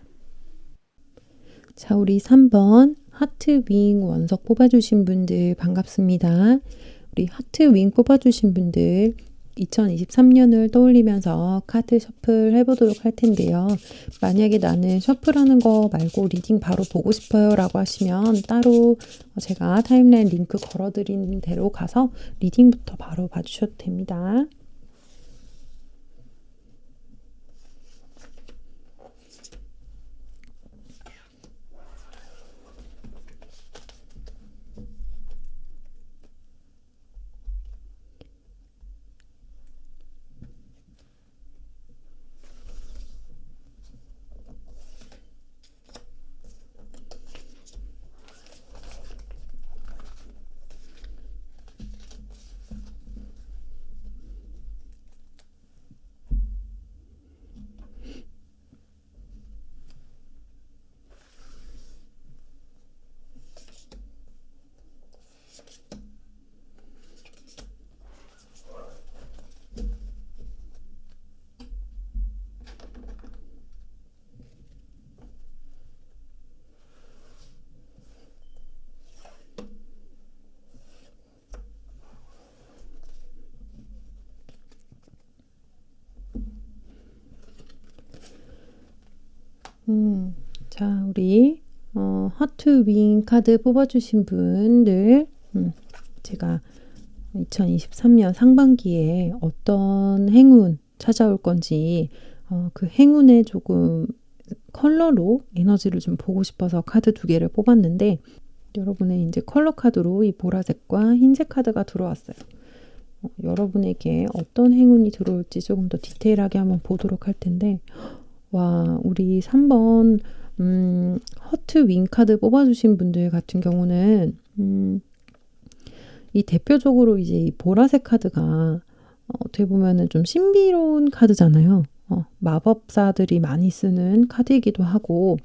자, 우리 3번 하트 윙 원석 뽑아주신 분들 반갑습니다. 우리 하트 윙 뽑아주신 분들 2023년을 떠올리면서 카드 셔플 해보도록 할 텐데요. 만약에 나는 셔플하는 거 말고 리딩 바로 보고 싶어요 라고 하시면 따로 제가 타임라인 링크 걸어드린 대로 가서 리딩부터 바로 봐주셔도 됩니다. 자, 우리 하트 윙 카드 뽑아주신 분들 제가 2023년 상반기에 어떤 행운 찾아올 건지 그 행운의 조금 컬러로 에너지를 좀 보고 싶어서 카드 2개를 뽑았는데 여러분의 이제 컬러 카드로 이 보라색과 흰색 카드가 들어왔어요. 여러분에게 어떤 행운이 들어올지 조금 더 디테일하게 한번 보도록 할 텐데 와, 우리 3번 허트 윙 카드 뽑아주신 분들 같은 경우는 이 대표적으로 이제 이 보라색 카드가 어떻게 보면은 좀 신비로운 카드잖아요. 마법사들이 많이 쓰는 카드이기도 하고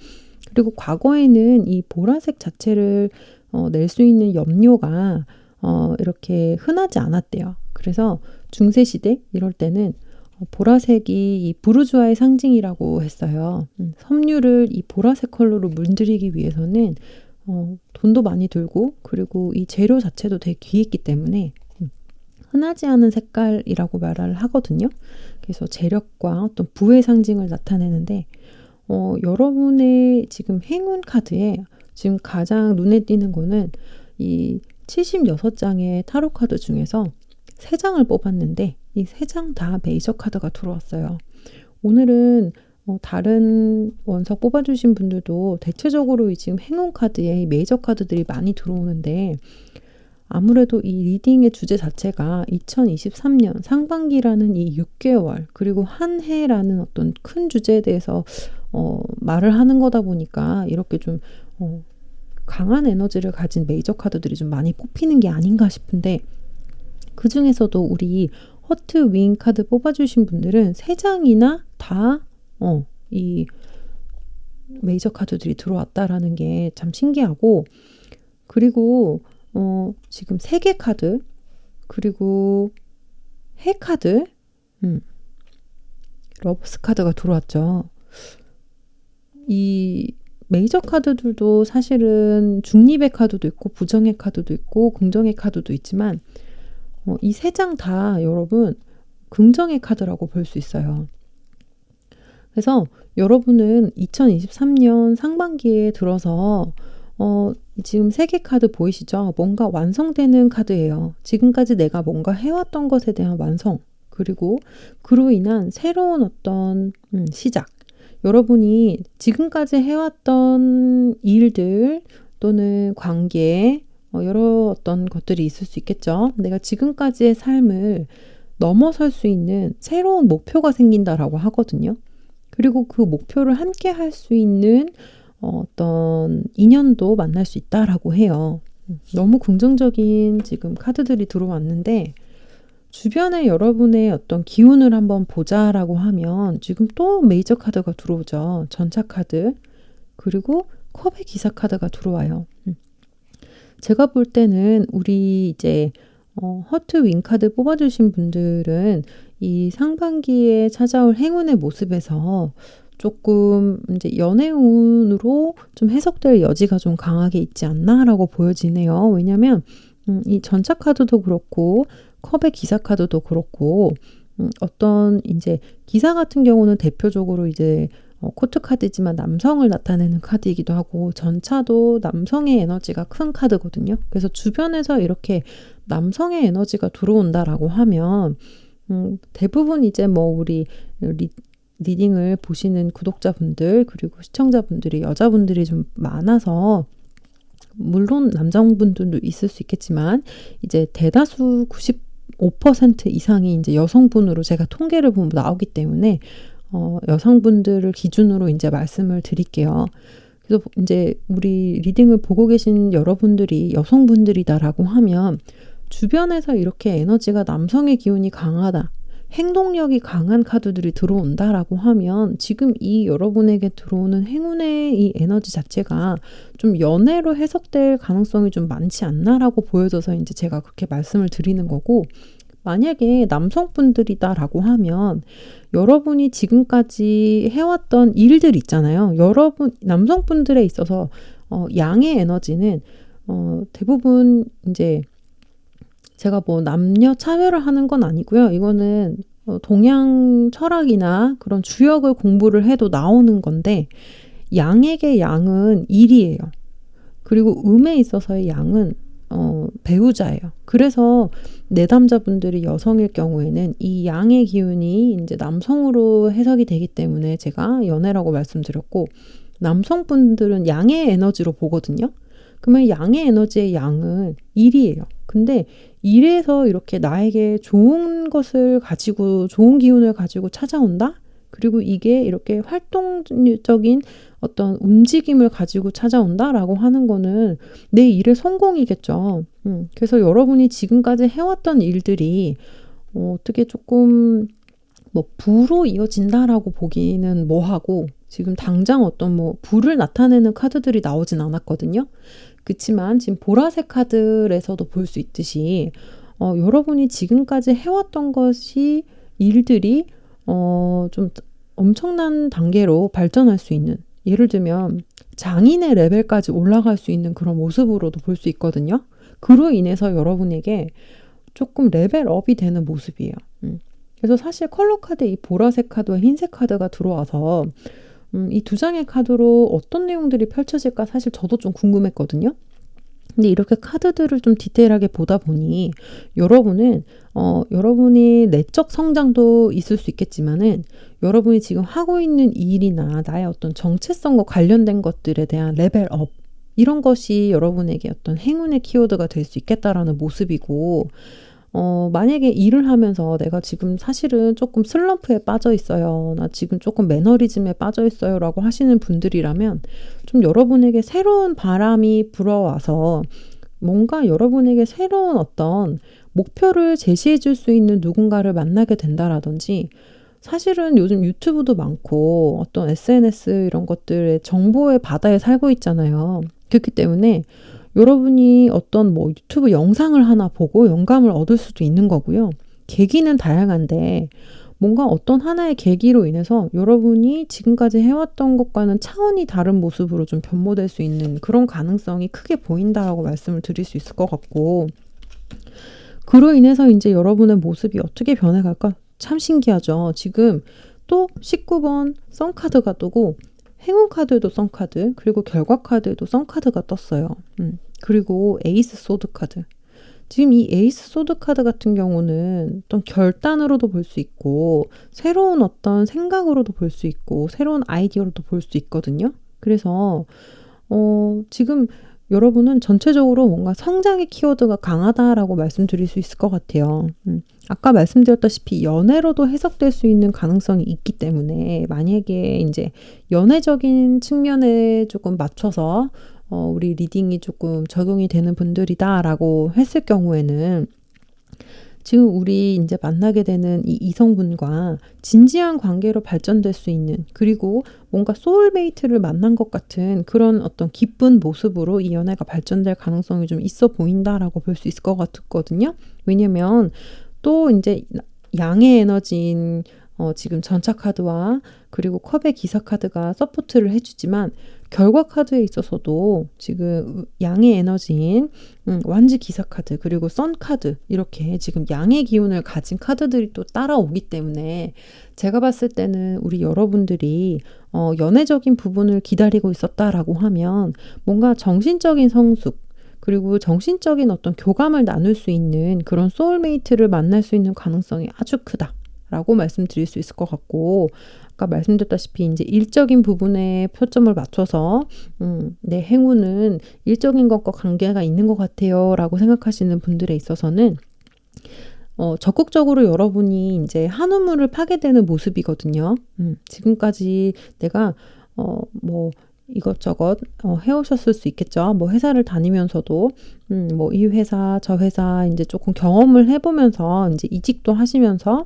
그리고 과거에는 이 보라색 자체를 낼 수 있는 염료가 이렇게 흔하지 않았대요. 그래서 중세시대 이럴 때는 보라색이 이 부르주아의 상징이라고 했어요. 섬유를 이 보라색 컬러로 물들이기 위해서는 돈도 많이 들고 그리고 이 재료 자체도 되게 귀했기 때문에 흔하지 않은 색깔이라고 말을 하거든요. 그래서 재력과 어떤 부의 상징을 나타내는데 여러분의 지금 행운 카드에 지금 가장 눈에 띄는 거는 이 76장의 타로 카드 중에서 3장을 뽑았는데 이 3장 다 메이저 카드가 들어왔어요. 오늘은 다른 원석 뽑아주신 분들도 대체적으로 지금 행운 카드에 메이저 카드들이 많이 들어오는데 아무래도 이 리딩의 주제 자체가 2023년 상반기라는 이 6개월 그리고 한 해라는 어떤 큰 주제에 대해서 말을 하는 거다 보니까 이렇게 좀 강한 에너지를 가진 메이저 카드들이 좀 많이 뽑히는 게 아닌가 싶은데 그 중에서도 우리 허트 윙 카드 뽑아주신 분들은 3장이나 다 이 메이저 카드들이 들어왔다라는 게 참 신기하고 그리고 지금 3개 카드 그리고 해 카드 러브스 카드가 들어왔죠. 이 메이저 카드들도 사실은 중립의 카드도 있고 부정의 카드도 있고 긍정의 카드도 있지만 이 3장 다 여러분 긍정의 카드라고 볼 수 있어요. 그래서 여러분은 2023년 상반기에 들어서 지금 3개 카드 보이시죠? 뭔가 완성되는 카드예요. 지금까지 내가 뭔가 해왔던 것에 대한 완성 그리고 그로 인한 새로운 어떤 시작 여러분이 지금까지 해왔던 일들 또는 관계 여러 어떤 것들이 있을 수 있겠죠. 내가 지금까지의 삶을 넘어설 수 있는 새로운 목표가 생긴다라고 하거든요. 그리고 그 목표를 함께 할 수 있는 어떤 인연도 만날 수 있다라고 해요. 너무 긍정적인 지금 카드들이 들어왔는데 주변에 여러분의 어떤 기운을 한번 보자라고 하면 지금 또 메이저 카드가 들어오죠. 전차 카드 그리고 컵의 기사 카드가 들어와요. 제가 볼 때는 우리 이제 허트 윙 카드 뽑아주신 분들은 이 상반기에 찾아올 행운의 모습에서 조금 이제 연애운으로 좀 해석될 여지가 좀 강하게 있지 않나라고 보여지네요. 왜냐면 이 전차 카드도 그렇고 컵의 기사 카드도 그렇고 어떤 이제 기사 같은 경우는 대표적으로 이제 코트 카드지만 남성을 나타내는 카드이기도 하고 전차도 남성의 에너지가 큰 카드거든요. 그래서 주변에서 이렇게 남성의 에너지가 들어온다라고 하면 대부분 이제 뭐 우리 리딩을 보시는 구독자분들 그리고 시청자분들이 여자분들이 좀 많아서 물론 남성분들도 있을 수 있겠지만 이제 대다수 95% 이상이 이제 여성분으로 제가 통계를 보면 나오기 때문에 여성분들을 기준으로 이제 말씀을 드릴게요. 그래서 이제 우리 리딩을 보고 계신 여러분들이 여성분들이다라고 하면 주변에서 이렇게 에너지가 남성의 기운이 강하다. 행동력이 강한 카드들이 들어온다라고 하면 지금 이 여러분에게 들어오는 행운의 이 에너지 자체가 좀 연애로 해석될 가능성이 좀 많지 않나라고 보여져서 이제 제가 그렇게 말씀을 드리는 거고, 만약에 남성분들이다라고 하면 여러분이 지금까지 해왔던 일들 있잖아요. 여러분 남성분들에 있어서 양의 에너지는 대부분 이제 제가 뭐 남녀 차별을 하는 건 아니고요. 이거는 동양 철학이나 그런 주역을 공부를 해도 나오는 건데, 양에게 양은 일이에요. 그리고 음에 있어서의 양은 배우자예요. 그래서 내담자분들이 여성일 경우에는 이 양의 기운이 이제 남성으로 해석이 되기 때문에 제가 연애라고 말씀드렸고, 남성분들은 양의 에너지로 보거든요. 그러면 양의 에너지의 양은 일이에요. 근데 일에서 이렇게 나에게 좋은 것을 가지고 좋은 기운을 가지고 찾아온다? 그리고 이게 이렇게 활동적인 어떤 움직임을 가지고 찾아온다라고 하는 거는 내 일의 성공이겠죠. 그래서 여러분이 지금까지 해왔던 일들이 어떻게 조금 뭐 부로 이어진다라고 보기는 뭐하고, 지금 당장 어떤 뭐 부를 나타내는 카드들이 나오진 않았거든요. 그렇지만 지금 보라색 카드에서도 볼 수 있듯이 여러분이 지금까지 해왔던 것이 일들이 좀 엄청난 단계로 발전할 수 있는, 예를 들면 장인의 레벨까지 올라갈 수 있는 그런 모습으로도 볼 수 있거든요. 그로 인해서 여러분에게 조금 레벨업이 되는 모습이에요. 그래서 사실 컬러 카드 이 보라색 카드와 흰색 카드가 들어와서 이 두 장의 카드로 어떤 내용들이 펼쳐질까 사실 저도 좀 궁금했거든요. 근데 이렇게 카드들을 좀 디테일하게 보다 보니 여러분은 여러분이 내적 성장도 있을 수 있겠지만은 여러분이 지금 하고 있는 일이나 나의 어떤 정체성과 관련된 것들에 대한 레벨업, 이런 것이 여러분에게 어떤 행운의 키워드가 될 수 있겠다라는 모습이고, 만약에 일을 하면서 내가 지금 사실은 조금 슬럼프에 빠져 있어요. 나 지금 조금 매너리즘에 빠져 있어요. 라고 하시는 분들이라면 좀 여러분에게 새로운 바람이 불어와서 뭔가 여러분에게 새로운 어떤 목표를 제시해 줄 수 있는 누군가를 만나게 된다라든지, 사실은 요즘 유튜브도 많고 어떤 SNS 이런 것들의 정보의 바다에 살고 있잖아요. 그렇기 때문에 여러분이 어떤 뭐 유튜브 영상을 하나 보고 영감을 얻을 수도 있는 거고요. 계기는 다양한데 뭔가 어떤 하나의 계기로 인해서 여러분이 지금까지 해왔던 것과는 차원이 다른 모습으로 좀 변모될 수 있는 그런 가능성이 크게 보인다라고 말씀을 드릴 수 있을 것 같고, 그로 인해서 이제 여러분의 모습이 어떻게 변해갈까 참 신기하죠. 지금 또 19번 썬카드가 뜨고 행운 카드에도 썬카드, 그리고 결과 카드에도 썬카드가 떴어요. 그리고 에이스 소드 카드. 지금 이 에이스 소드 카드 같은 경우는 어떤 결단으로도 볼 수 있고 새로운 어떤 생각으로도 볼 수 있고 새로운 아이디어로도 볼 수 있거든요. 그래서 지금 여러분은 전체적으로 뭔가 성장의 키워드가 강하다라고 말씀드릴 수 있을 것 같아요. 아까 말씀드렸다시피 연애로도 해석될 수 있는 가능성이 있기 때문에 만약에 이제 연애적인 측면에 조금 맞춰서 우리 리딩이 조금 적용이 되는 분들이다라고 했을 경우에는 지금 우리 이제 만나게 되는 이 이성분과 진지한 관계로 발전될 수 있는, 그리고 뭔가 소울메이트를 만난 것 같은 그런 어떤 기쁜 모습으로 이 연애가 발전될 가능성이 좀 있어 보인다라고 볼 수 있을 것 같거든요. 왜냐면 또 이제 양의 에너지인 지금 전차 카드와 그리고 컵의 기사 카드가 서포트를 해주지만 결과 카드에 있어서도 지금 양의 에너지인 완지 기사 카드 그리고 선 카드 이렇게 지금 양의 기운을 가진 카드들이 또 따라오기 때문에 제가 봤을 때는 우리 여러분들이 연애적인 부분을 기다리고 있었다라고 하면 뭔가 정신적인 성숙 그리고 정신적인 어떤 교감을 나눌 수 있는 그런 소울메이트를 만날 수 있는 가능성이 아주 크다라고 말씀드릴 수 있을 것 같고 아까 말씀드렸다시피 이제 일적인 부분에 표점을 맞춰서 내 행운은 일적인 것과 관계가 있는 것 같아요 라고 생각하시는 분들에 있어서는 적극적으로 여러분이 이제 한 우물을 파게 되는 모습이거든요. 지금까지 내가 뭐 이것저것 해오셨을 수 있겠죠. 뭐 회사를 다니면서도 뭐 이 회사 저 회사 이제 조금 경험을 해보면서 이제 이직도 하시면서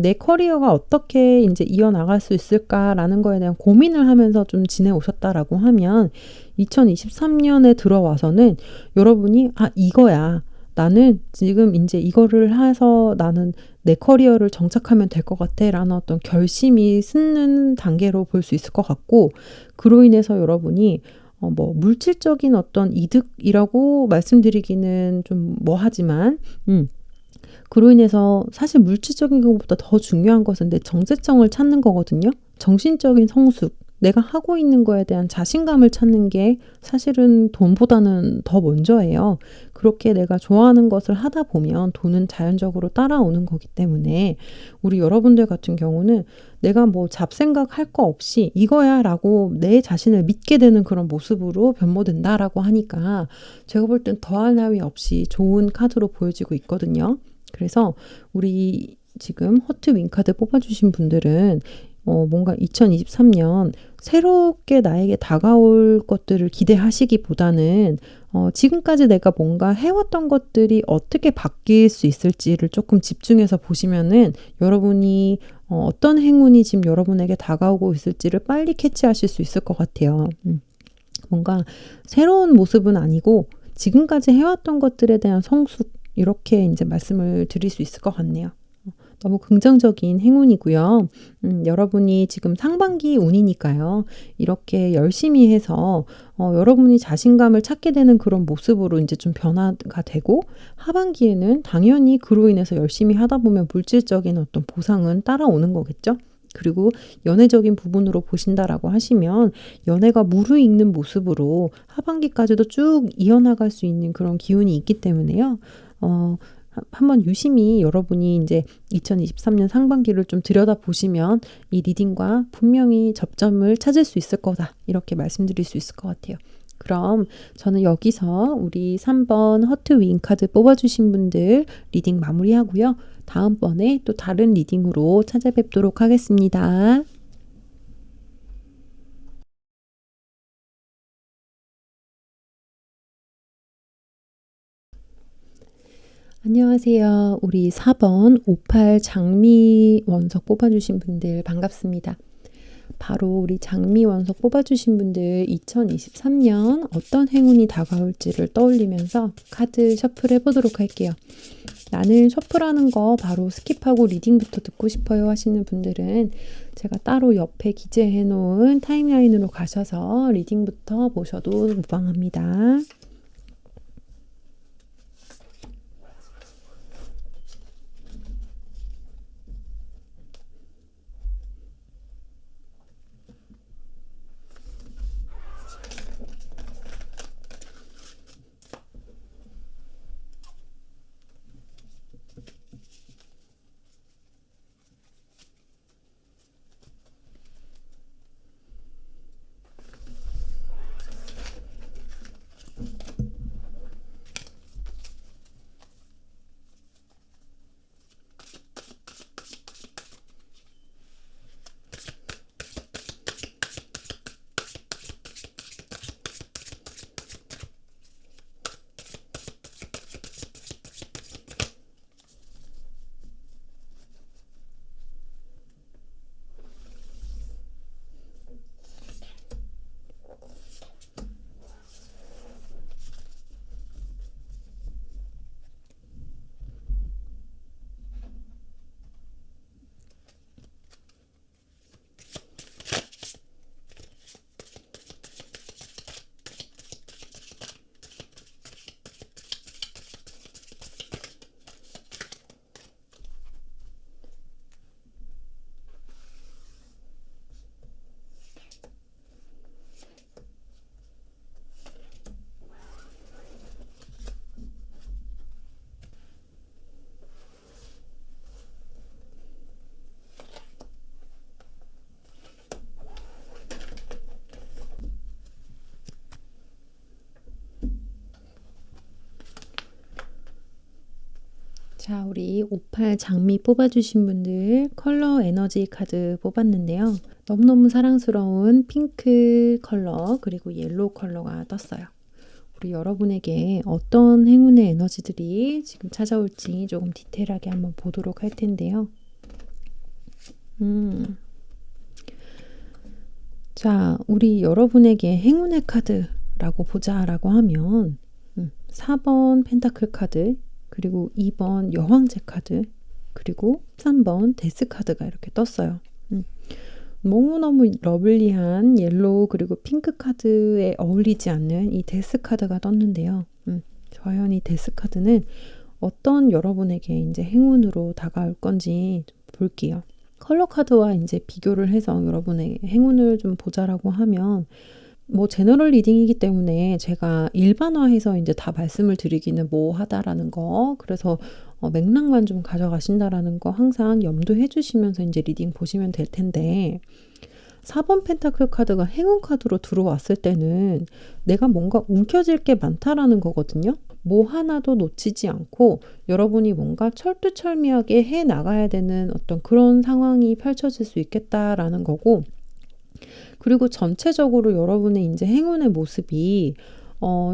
내 커리어가 어떻게 이제 이어나갈 수 있을까라는 거에 대한 고민을 하면서 좀 지내오셨다라고 하면 2023년에 들어와서는 여러분이 이거야. 나는 지금 이제 이거를 해서 나는 내 커리어를 정착하면 될 것 같아 라는 어떤 결심이 쓰는 단계로 볼 수 있을 것 같고 그로 인해서 여러분이 뭐 물질적인 어떤 이득이라고 말씀드리기는 좀 뭐하지만 그로 인해서 사실 물질적인 것보다 더 중요한 것은 내 정체성을 찾는 거거든요. 정신적인 성숙, 내가 하고 있는 거에 대한 자신감을 찾는 게 사실은 돈보다는 더 먼저예요. 그렇게 내가 좋아하는 것을 하다 보면 돈은 자연적으로 따라오는 거기 때문에 우리 여러분들 같은 경우는 내가 뭐 잡생각 할 거 없이 이거야 라고 내 자신을 믿게 되는 그런 모습으로 변모된다라고 하니까 제가 볼 땐 더할 나위 없이 좋은 카드로 보여지고 있거든요. 그래서 우리 지금 허트 윙카드 뽑아주신 분들은 뭔가 2023년 새롭게 나에게 다가올 것들을 기대하시기보다는 지금까지 내가 뭔가 해왔던 것들이 어떻게 바뀔 수 있을지를 조금 집중해서 보시면은 여러분이 어떤 행운이 지금 여러분에게 다가오고 있을지를 빨리 캐치하실 수 있을 것 같아요. 뭔가 새로운 모습은 아니고 지금까지 해왔던 것들에 대한 성숙 이렇게 이제 말씀을 드릴 수 있을 것 같네요. 너무 긍정적인 행운이고요. 여러분이 지금 상반기 운이니까요. 이렇게 열심히 해서 여러분이 자신감을 찾게 되는 그런 모습으로 이제 좀 변화가 되고 하반기에는 당연히 그로 인해서 열심히 하다 보면 물질적인 어떤 보상은 따라오는 거겠죠. 그리고 연애적인 부분으로 보신다라고 하시면 연애가 무르익는 모습으로 하반기까지도 쭉 이어나갈 수 있는 그런 기운이 있기 때문에요. 한번 유심히 여러분이 이제 2023년 상반기를 좀 들여다보시면 이 리딩과 분명히 접점을 찾을 수 있을 거다. 이렇게 말씀드릴 수 있을 것 같아요. 그럼 저는 여기서 우리 3번 허트 윙카드 뽑아주신 분들 리딩 마무리하고요. 다음번에 또 다른 리딩으로 찾아뵙도록 하겠습니다. 안녕하세요. 우리 4번 58 장미 원석 뽑아주신 분들 반갑습니다. 바로 우리 장미 원석 뽑아주신 분들 2023년 어떤 행운이 다가올지를 떠올리면서 카드 셔플 해보도록 할게요. 나는 셔플하는 거 바로 스킵하고 리딩부터 듣고 싶어요 하시는 분들은 제가 따로 옆에 기재해 놓은 타임라인으로 가셔서 리딩부터 보셔도 무방합니다. 자, 우리 58 장미 뽑아주신 분들 컬러 에너지 카드 뽑았는데요. 너무너무 사랑스러운 핑크 컬러 그리고 옐로우 컬러가 떴어요. 우리 여러분에게 어떤 행운의 에너지들이 지금 찾아올지 조금 디테일하게 한번 보도록 할 텐데요. 자, 우리 여러분에게 행운의 카드라고 보자라고 하면 4번 펜타클 카드, 그리고 2번 여왕제 카드, 그리고 3번 데스 카드가 이렇게 떴어요. 너무너무 러블리한 옐로우 그리고 핑크 카드에 어울리지 않는 이 데스 카드가 떴는데요. 과연 이 데스 카드는 어떤 여러분에게 이제 행운으로 다가올 건지 좀 볼게요. 컬러 카드와 이제 비교를 해서 여러분의 행운을 좀 보자라고 하면 뭐 제너럴 리딩이기 때문에 제가 일반화해서 이제 다 말씀을 드리기는 뭐하다라는 거, 그래서 맥락만 좀 가져가신다라는 거 항상 염두해 주시면서 이제 리딩 보시면 될 텐데, 4번 펜타클 카드가 행운 카드로 들어왔을 때는 내가 뭔가 움켜쥘 게 많다라는 거거든요. 뭐 하나도 놓치지 않고 여러분이 뭔가 철두철미하게 해 나가야 되는 어떤 그런 상황이 펼쳐질 수 있겠다라는 거고, 그리고 전체적으로 여러분의 이제 행운의 모습이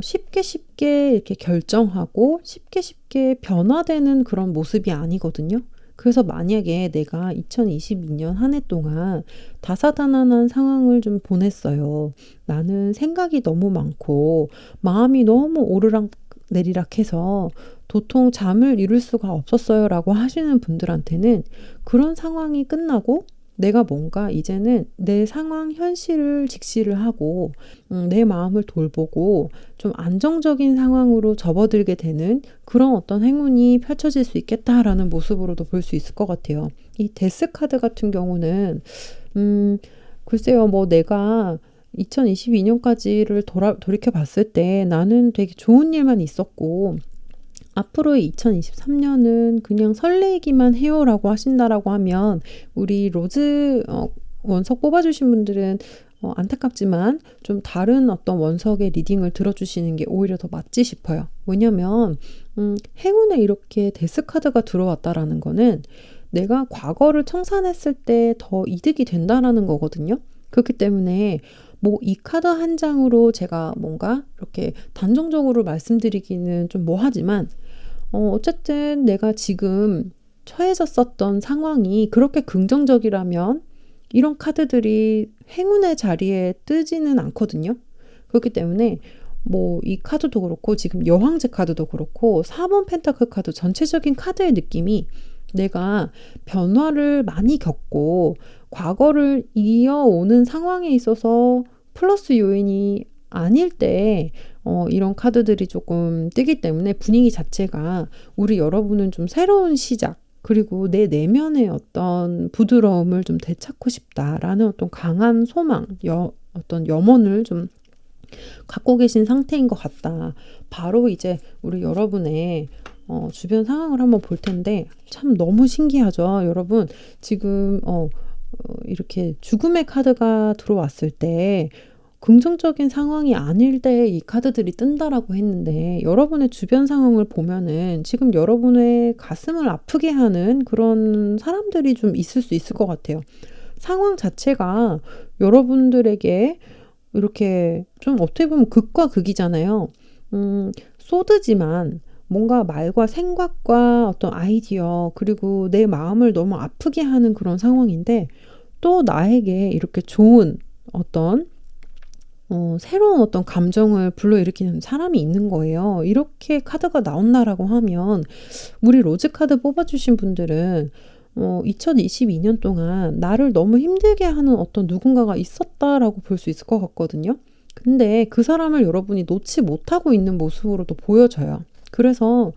쉽게 이렇게 결정하고 쉽게 변화되는 그런 모습이 아니거든요. 그래서 만약에 내가 2022년 한 해 동안 다사다난한 상황을 좀 보냈어요. 나는 생각이 너무 많고 마음이 너무 오르락 내리락해서 도통 잠을 이룰 수가 없었어요 라고 하시는 분들한테는 그런 상황이 끝나고 내가 뭔가 이제는 내 상황 현실을 직시를 하고 내 마음을 돌보고 좀 안정적인 상황으로 접어들게 되는 그런 어떤 행운이 펼쳐질 수 있겠다라는 모습으로도 볼 수 있을 것 같아요. 이 데스 카드 같은 경우는 글쎄요, 뭐 내가 2022년까지를 돌이켜 봤을 때 나는 되게 좋은 일만 있었고 앞으로의 2023년은 그냥 설레기만 해요라고 하신다라고 하면 우리 로즈 원석 뽑아주신 분들은 안타깝지만 좀 다른 어떤 원석의 리딩을 들어주시는 게 오히려 더 맞지 싶어요. 왜냐면 행운에 이렇게 데스 카드가 들어왔다라는 거는 내가 과거를 청산했을 때 더 이득이 된다라는 거거든요. 그렇기 때문에 뭐 이 카드 한 장으로 제가 뭔가 이렇게 단정적으로 말씀드리기는 좀 뭐하지만 어쨌든 내가 지금 처해졌었던 상황이 그렇게 긍정적이라면 이런 카드들이 행운의 자리에 뜨지는 않거든요. 그렇기 때문에 뭐 이 카드도 그렇고 지금 여왕제 카드도 그렇고 4번 펜타클 카드 전체적인 카드의 느낌이 내가 변화를 많이 겪고 과거를 이어오는 상황에 있어서 플러스 요인이 아닐 때 이런 카드들이 조금 뜨기 때문에 분위기 자체가 우리 여러분은 좀 새로운 시작 그리고 내 내면의 어떤 부드러움을 좀 되찾고 싶다라는 어떤 강한 소망, 어떤 염원을 좀 갖고 계신 상태인 것 같다. 바로 이제 우리 여러분의 주변 상황을 한번 볼 텐데 참 너무 신기하죠. 여러분 지금 이렇게 죽음의 카드가 들어왔을 때 긍정적인 상황이 아닐 때 이 카드들이 뜬다라고 했는데 여러분의 주변 상황을 보면은 지금 여러분의 가슴을 아프게 하는 그런 사람들이 좀 있을 수 있을 것 같아요. 상황 자체가 여러분들에게 이렇게 좀 어떻게 보면 극과 극이잖아요. 소드지만 뭔가 말과 생각과 어떤 아이디어 그리고 내 마음을 너무 아프게 하는 그런 상황인데 또 나에게 이렇게 좋은 어떤 새로운 어떤 감정을 불러일으키는 사람이 있는 거예요. 이렇게 카드가 나온다라고 하면 우리 로즈 카드 뽑아주신 분들은 2022년 동안 나를 너무 힘들게 하는 어떤 누군가가 있었다라고 볼 수 있을 것 같거든요. 근데 그 사람을 여러분이 놓지 못하고 있는 모습으로도 보여져요. 그래서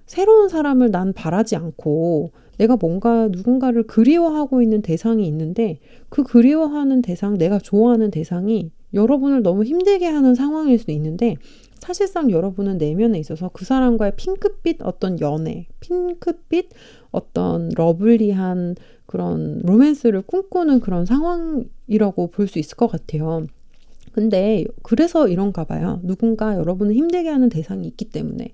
새로운 사람을 난 바라지 않고 내가 뭔가 누군가를 그리워하고 있는 대상이 있는데 그 그리워하는 대상, 내가 좋아하는 대상이 여러분을 너무 힘들게 하는 상황일 수 있는데 사실상 여러분은 내면에 있어서 그 사람과의 핑크빛 어떤 연애, 핑크빛 어떤 러블리한 그런 로맨스를 꿈꾸는 그런 상황이라고 볼 수 있을 것 같아요. 근데 그래서 이런가 봐요. 누군가 여러분을 힘들게 하는 대상이 있기 때문에.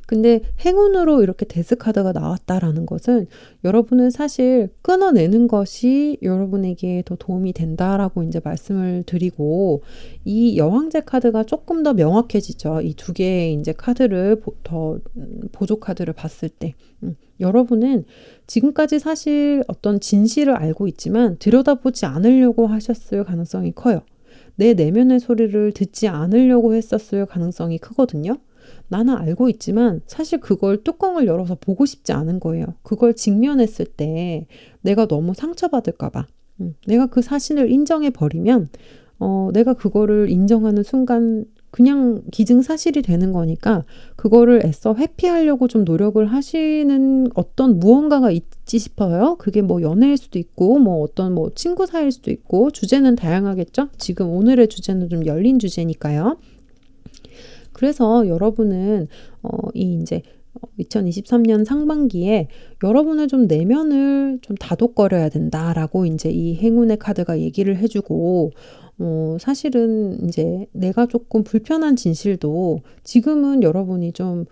근데 행운으로 이렇게 데스카드가 나왔다라는 것은 여러분은 사실 끊어내는 것이 여러분에게 더 도움이 된다라고 이제 말씀을 드리고, 이 여왕제 카드가 조금 더 명확해지죠. 이 두 개의 이제 카드를 보조 카드를 봤을 때. 여러분은 지금까지 사실 어떤 진실을 알고 있지만 들여다보지 않으려고 하셨을 가능성이 커요. 내 내면의 소리를 듣지 않으려고 했었을 가능성이 크거든요. 나는 알고 있지만 사실 그걸 뚜껑을 열어서 보고 싶지 않은 거예요. 그걸 직면했을 때 내가 너무 상처받을까 봐. 내가 그 사실을 인정해 버리면 내가 그거를 인정하는 순간 그냥 기증사실이 되는 거니까 그거를 애써 회피하려고 좀 노력을 하시는 어떤 무언가가 있지 싶어요. 그게 뭐 연애일 수도 있고 뭐 어떤 뭐 친구 사이일 수도 있고, 주제는 다양하겠죠. 지금 오늘의 주제는 좀 열린 주제니까요. 그래서 여러분은 이 이제 2023년 상반기에 여러분의 좀 내면을 좀 다독거려야 된다라고 이제 이 행운의 카드가 얘기를 해주고, 사실은 이제 내가 조금 불편한 진실도 지금은 여러분이 좀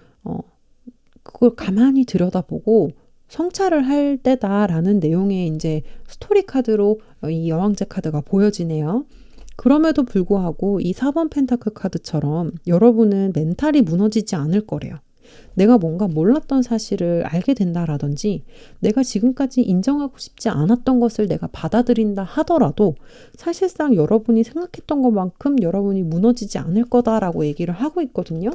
그걸 가만히 들여다보고 성찰을 할 때다라는 내용의 이제 스토리 카드로 이 여왕제 카드가 보여지네요. 그럼에도 불구하고 이 4번 펜타클 카드처럼 여러분은 멘탈이 무너지지 않을 거래요. 내가 뭔가 몰랐던 사실을 알게 된다라든지, 내가 지금까지 인정하고 싶지 않았던 것을 내가 받아들인다 하더라도 사실상 여러분이 생각했던 것만큼 여러분이 무너지지 않을 거다라고 얘기를 하고 있거든요.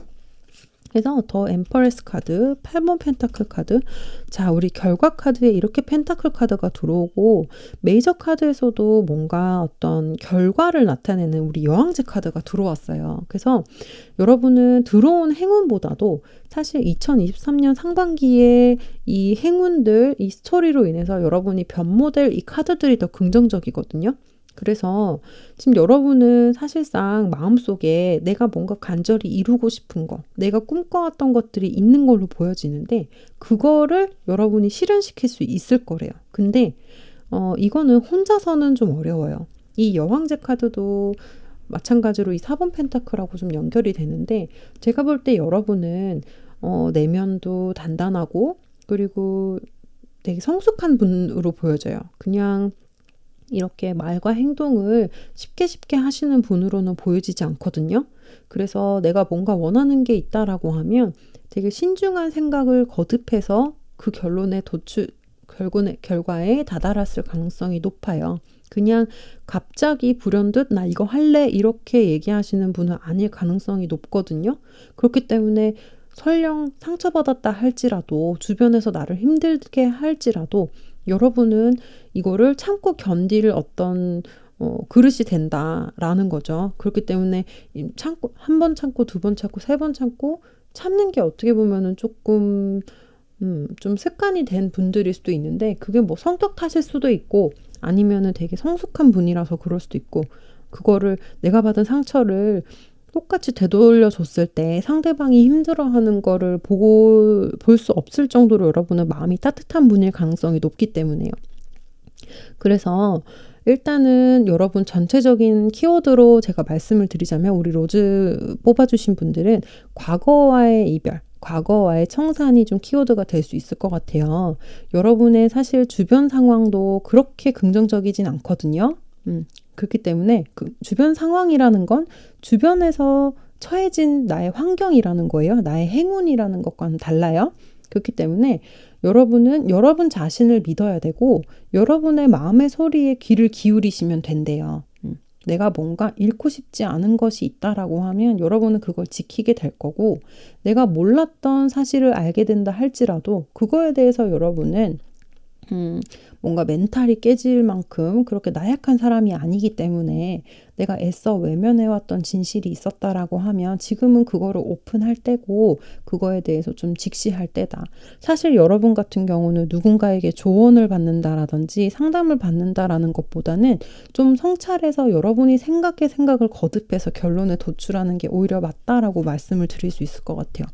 그래서 더 엠퍼레스 카드, 8번 펜타클 카드. 자, 우리 결과 카드에 이렇게 펜타클 카드가 들어오고, 메이저 카드에서도 뭔가 어떤 결과를 나타내는 우리 여왕제 카드가 들어왔어요. 그래서 여러분은 들어온 행운보다도 사실 2023년 상반기에 이 행운들, 이 스토리로 인해서 여러분이 변모될 이 카드들이 더 긍정적이거든요. 그래서 지금 여러분은 사실상 마음속에 내가 뭔가 간절히 이루고 싶은 거, 내가 꿈꿔왔던 것들이 있는 걸로 보여지는데, 그거를 여러분이 실현시킬 수 있을 거래요. 근데 이거는 혼자서는 좀 어려워요. 이 여왕제 카드도 마찬가지로 이 4번 펜타클하고 좀 연결이 되는데, 제가 볼 때 여러분은 내면도 단단하고 그리고 되게 성숙한 분으로 보여져요. 그냥 이렇게 말과 행동을 쉽게 하시는 분으로는 보여지지 않거든요. 그래서 내가 뭔가 원하는 게 있다라고 하면 되게 신중한 생각을 거듭해서 그 결과에 다다랐을 가능성이 높아요. 그냥 갑자기 불현듯 나 이거 할래 이렇게 얘기하시는 분은 아닐 가능성이 높거든요. 그렇기 때문에 설령 상처받았다 할지라도, 주변에서 나를 힘들게 할지라도 여러분은 이거를 참고 견딜 어떤 그릇이 된다라는 거죠. 그렇기 때문에 한 번 참고, 두 번 참고, 세 번 참고, 참는 게 어떻게 보면은 조금 좀 습관이 된 분들일 수도 있는데, 그게 뭐 성격 탓일 수도 있고 아니면은 되게 성숙한 분이라서 그럴 수도 있고, 그거를 내가 받은 상처를 똑같이 되돌려 줬을 때 상대방이 힘들어하는 거를 볼 수 없을 정도로 여러분은 마음이 따뜻한 분일 가능성이 높기 때문에요. 그래서 일단은 여러분 전체적인 키워드로 제가 말씀을 드리자면, 우리 로즈 뽑아주신 분들은 과거와의 이별, 과거와의 청산이 좀 키워드가 될 수 있을 것 같아요. 여러분의 사실 주변 상황도 그렇게 긍정적이진 않거든요. 그렇기 때문에 그 주변 상황이라는 건 주변에서 처해진 나의 환경이라는 거예요. 나의 행운이라는 것과는 달라요. 그렇기 때문에 여러분은 여러분 자신을 믿어야 되고, 여러분의 마음의 소리에 귀를 기울이시면 된대요. 내가 뭔가 잃고 싶지 않은 것이 있다라고 하면 여러분은 그걸 지키게 될 거고, 내가 몰랐던 사실을 알게 된다 할지라도 그거에 대해서 여러분은 뭔가 멘탈이 깨질 만큼 그렇게 나약한 사람이 아니기 때문에, 내가 애써 외면해왔던 진실이 있었다라고 하면 지금은 그거를 오픈할 때고, 그거에 대해서 좀 직시할 때다. 사실 여러분 같은 경우는 누군가에게 조언을 받는다라든지 상담을 받는다라는 것보다는 좀 성찰해서 여러분이 생각을 거듭해서 결론에 도출하는 게 오히려 맞다라고 말씀을 드릴 수 있을 것 같아요.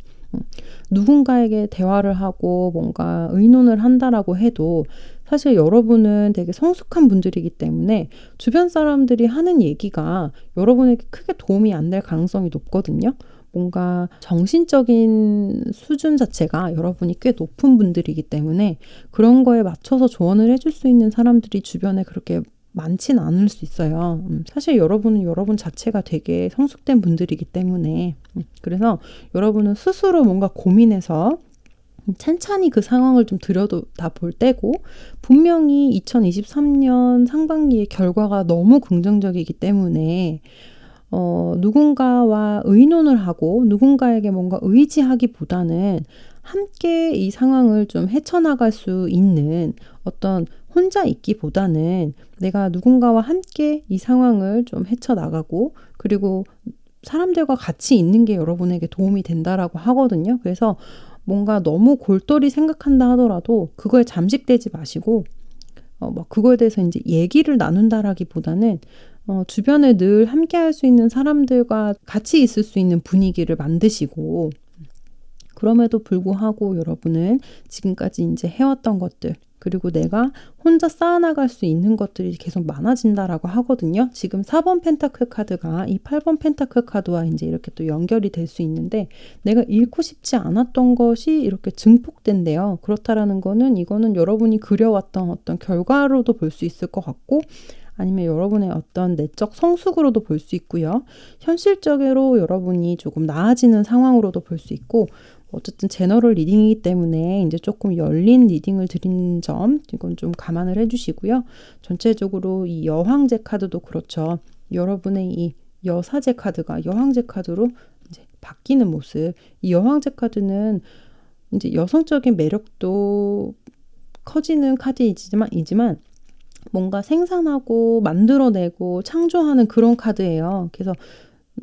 누군가에게 대화를 하고 뭔가 의논을 한다라고 해도 사실 여러분은 되게 성숙한 분들이기 때문에 주변 사람들이 하는 얘기가 여러분에게 크게 도움이 안 될 가능성이 높거든요. 뭔가 정신적인 수준 자체가 여러분이 꽤 높은 분들이기 때문에 그런 거에 맞춰서 조언을 해줄 수 있는 사람들이 주변에 그렇게 많진 않을 수 있어요. 사실 여러분은 여러분 자체가 되게 성숙된 분들이기 때문에 그래서 여러분은 스스로 뭔가 고민해서 찬찬히 그 상황을 좀 들여다 볼 때고, 분명히 2023년 상반기의 결과가 너무 긍정적이기 때문에 누군가와 의논을 하고 누군가에게 뭔가 의지하기보다는 함께 이 상황을 좀 헤쳐나갈 수 있는, 어떤 혼자 있기보다는 내가 누군가와 함께 이 상황을 좀 헤쳐나가고, 그리고 사람들과 같이 있는 게 여러분에게 도움이 된다라고 하거든요. 그래서 뭔가 너무 골똘히 생각한다 하더라도 그거에 잠식되지 마시고 막 그거에 대해서 이제 얘기를 나눈다라기보다는 주변에 늘 함께 할 수 있는 사람들과 같이 있을 수 있는 분위기를 만드시고, 그럼에도 불구하고 여러분은 지금까지 이제 해왔던 것들, 그리고 내가 혼자 쌓아나갈 수 있는 것들이 계속 많아진다라고 하거든요. 지금 4번 펜타클 카드가 이 8번 펜타클 카드와 이제 이렇게 또 연결이 될 수 있는데, 내가 잃고 싶지 않았던 것이 이렇게 증폭된대요. 그렇다라는 거는, 이거는 여러분이 그려왔던 어떤 결과로도 볼 수 있을 것 같고, 아니면 여러분의 어떤 내적 성숙으로도 볼 수 있고요. 현실적으로 여러분이 조금 나아지는 상황으로도 볼 수 있고, 어쨌든 제너럴 리딩이기 때문에 이제 조금 열린 리딩을 드린 점, 이건 좀 감안을 해주시고요. 전체적으로 이 여황제 카드도 그렇죠. 여러분의 이 여사제 카드가 여황제 카드로 이제 바뀌는 모습. 이 여황제 카드는 이제 여성적인 매력도 커지는 카드이지만 뭔가 생산하고 만들어내고 창조하는 그런 카드예요. 그래서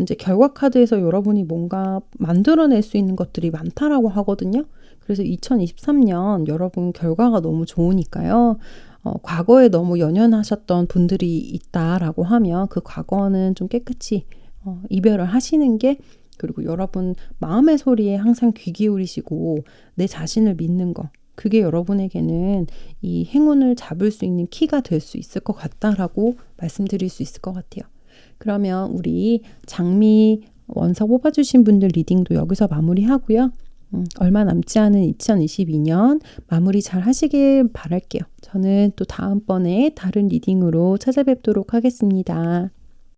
이제 결과 카드에서 여러분이 뭔가 만들어낼 수 있는 것들이 많다라고 하거든요. 그래서 2023년 여러분 결과가 너무 좋으니까요. 과거에 너무 연연하셨던 분들이 있다라고 하면 그 과거는 좀 깨끗이 이별을 하시는 게, 그리고 여러분 마음의 소리에 항상 귀 기울이시고 내 자신을 믿는 거, 그게 여러분에게는 이 행운을 잡을 수 있는 키가 될 수 있을 것 같다라고 말씀드릴 수 있을 것 같아요. 그러면 우리 장미 원석 뽑아주신 분들 리딩도 여기서 마무리하고요. 얼마 남지 않은 2022년 마무리 잘 하시길 바랄게요. 저는 또 다음번에 다른 리딩으로 찾아뵙도록 하겠습니다.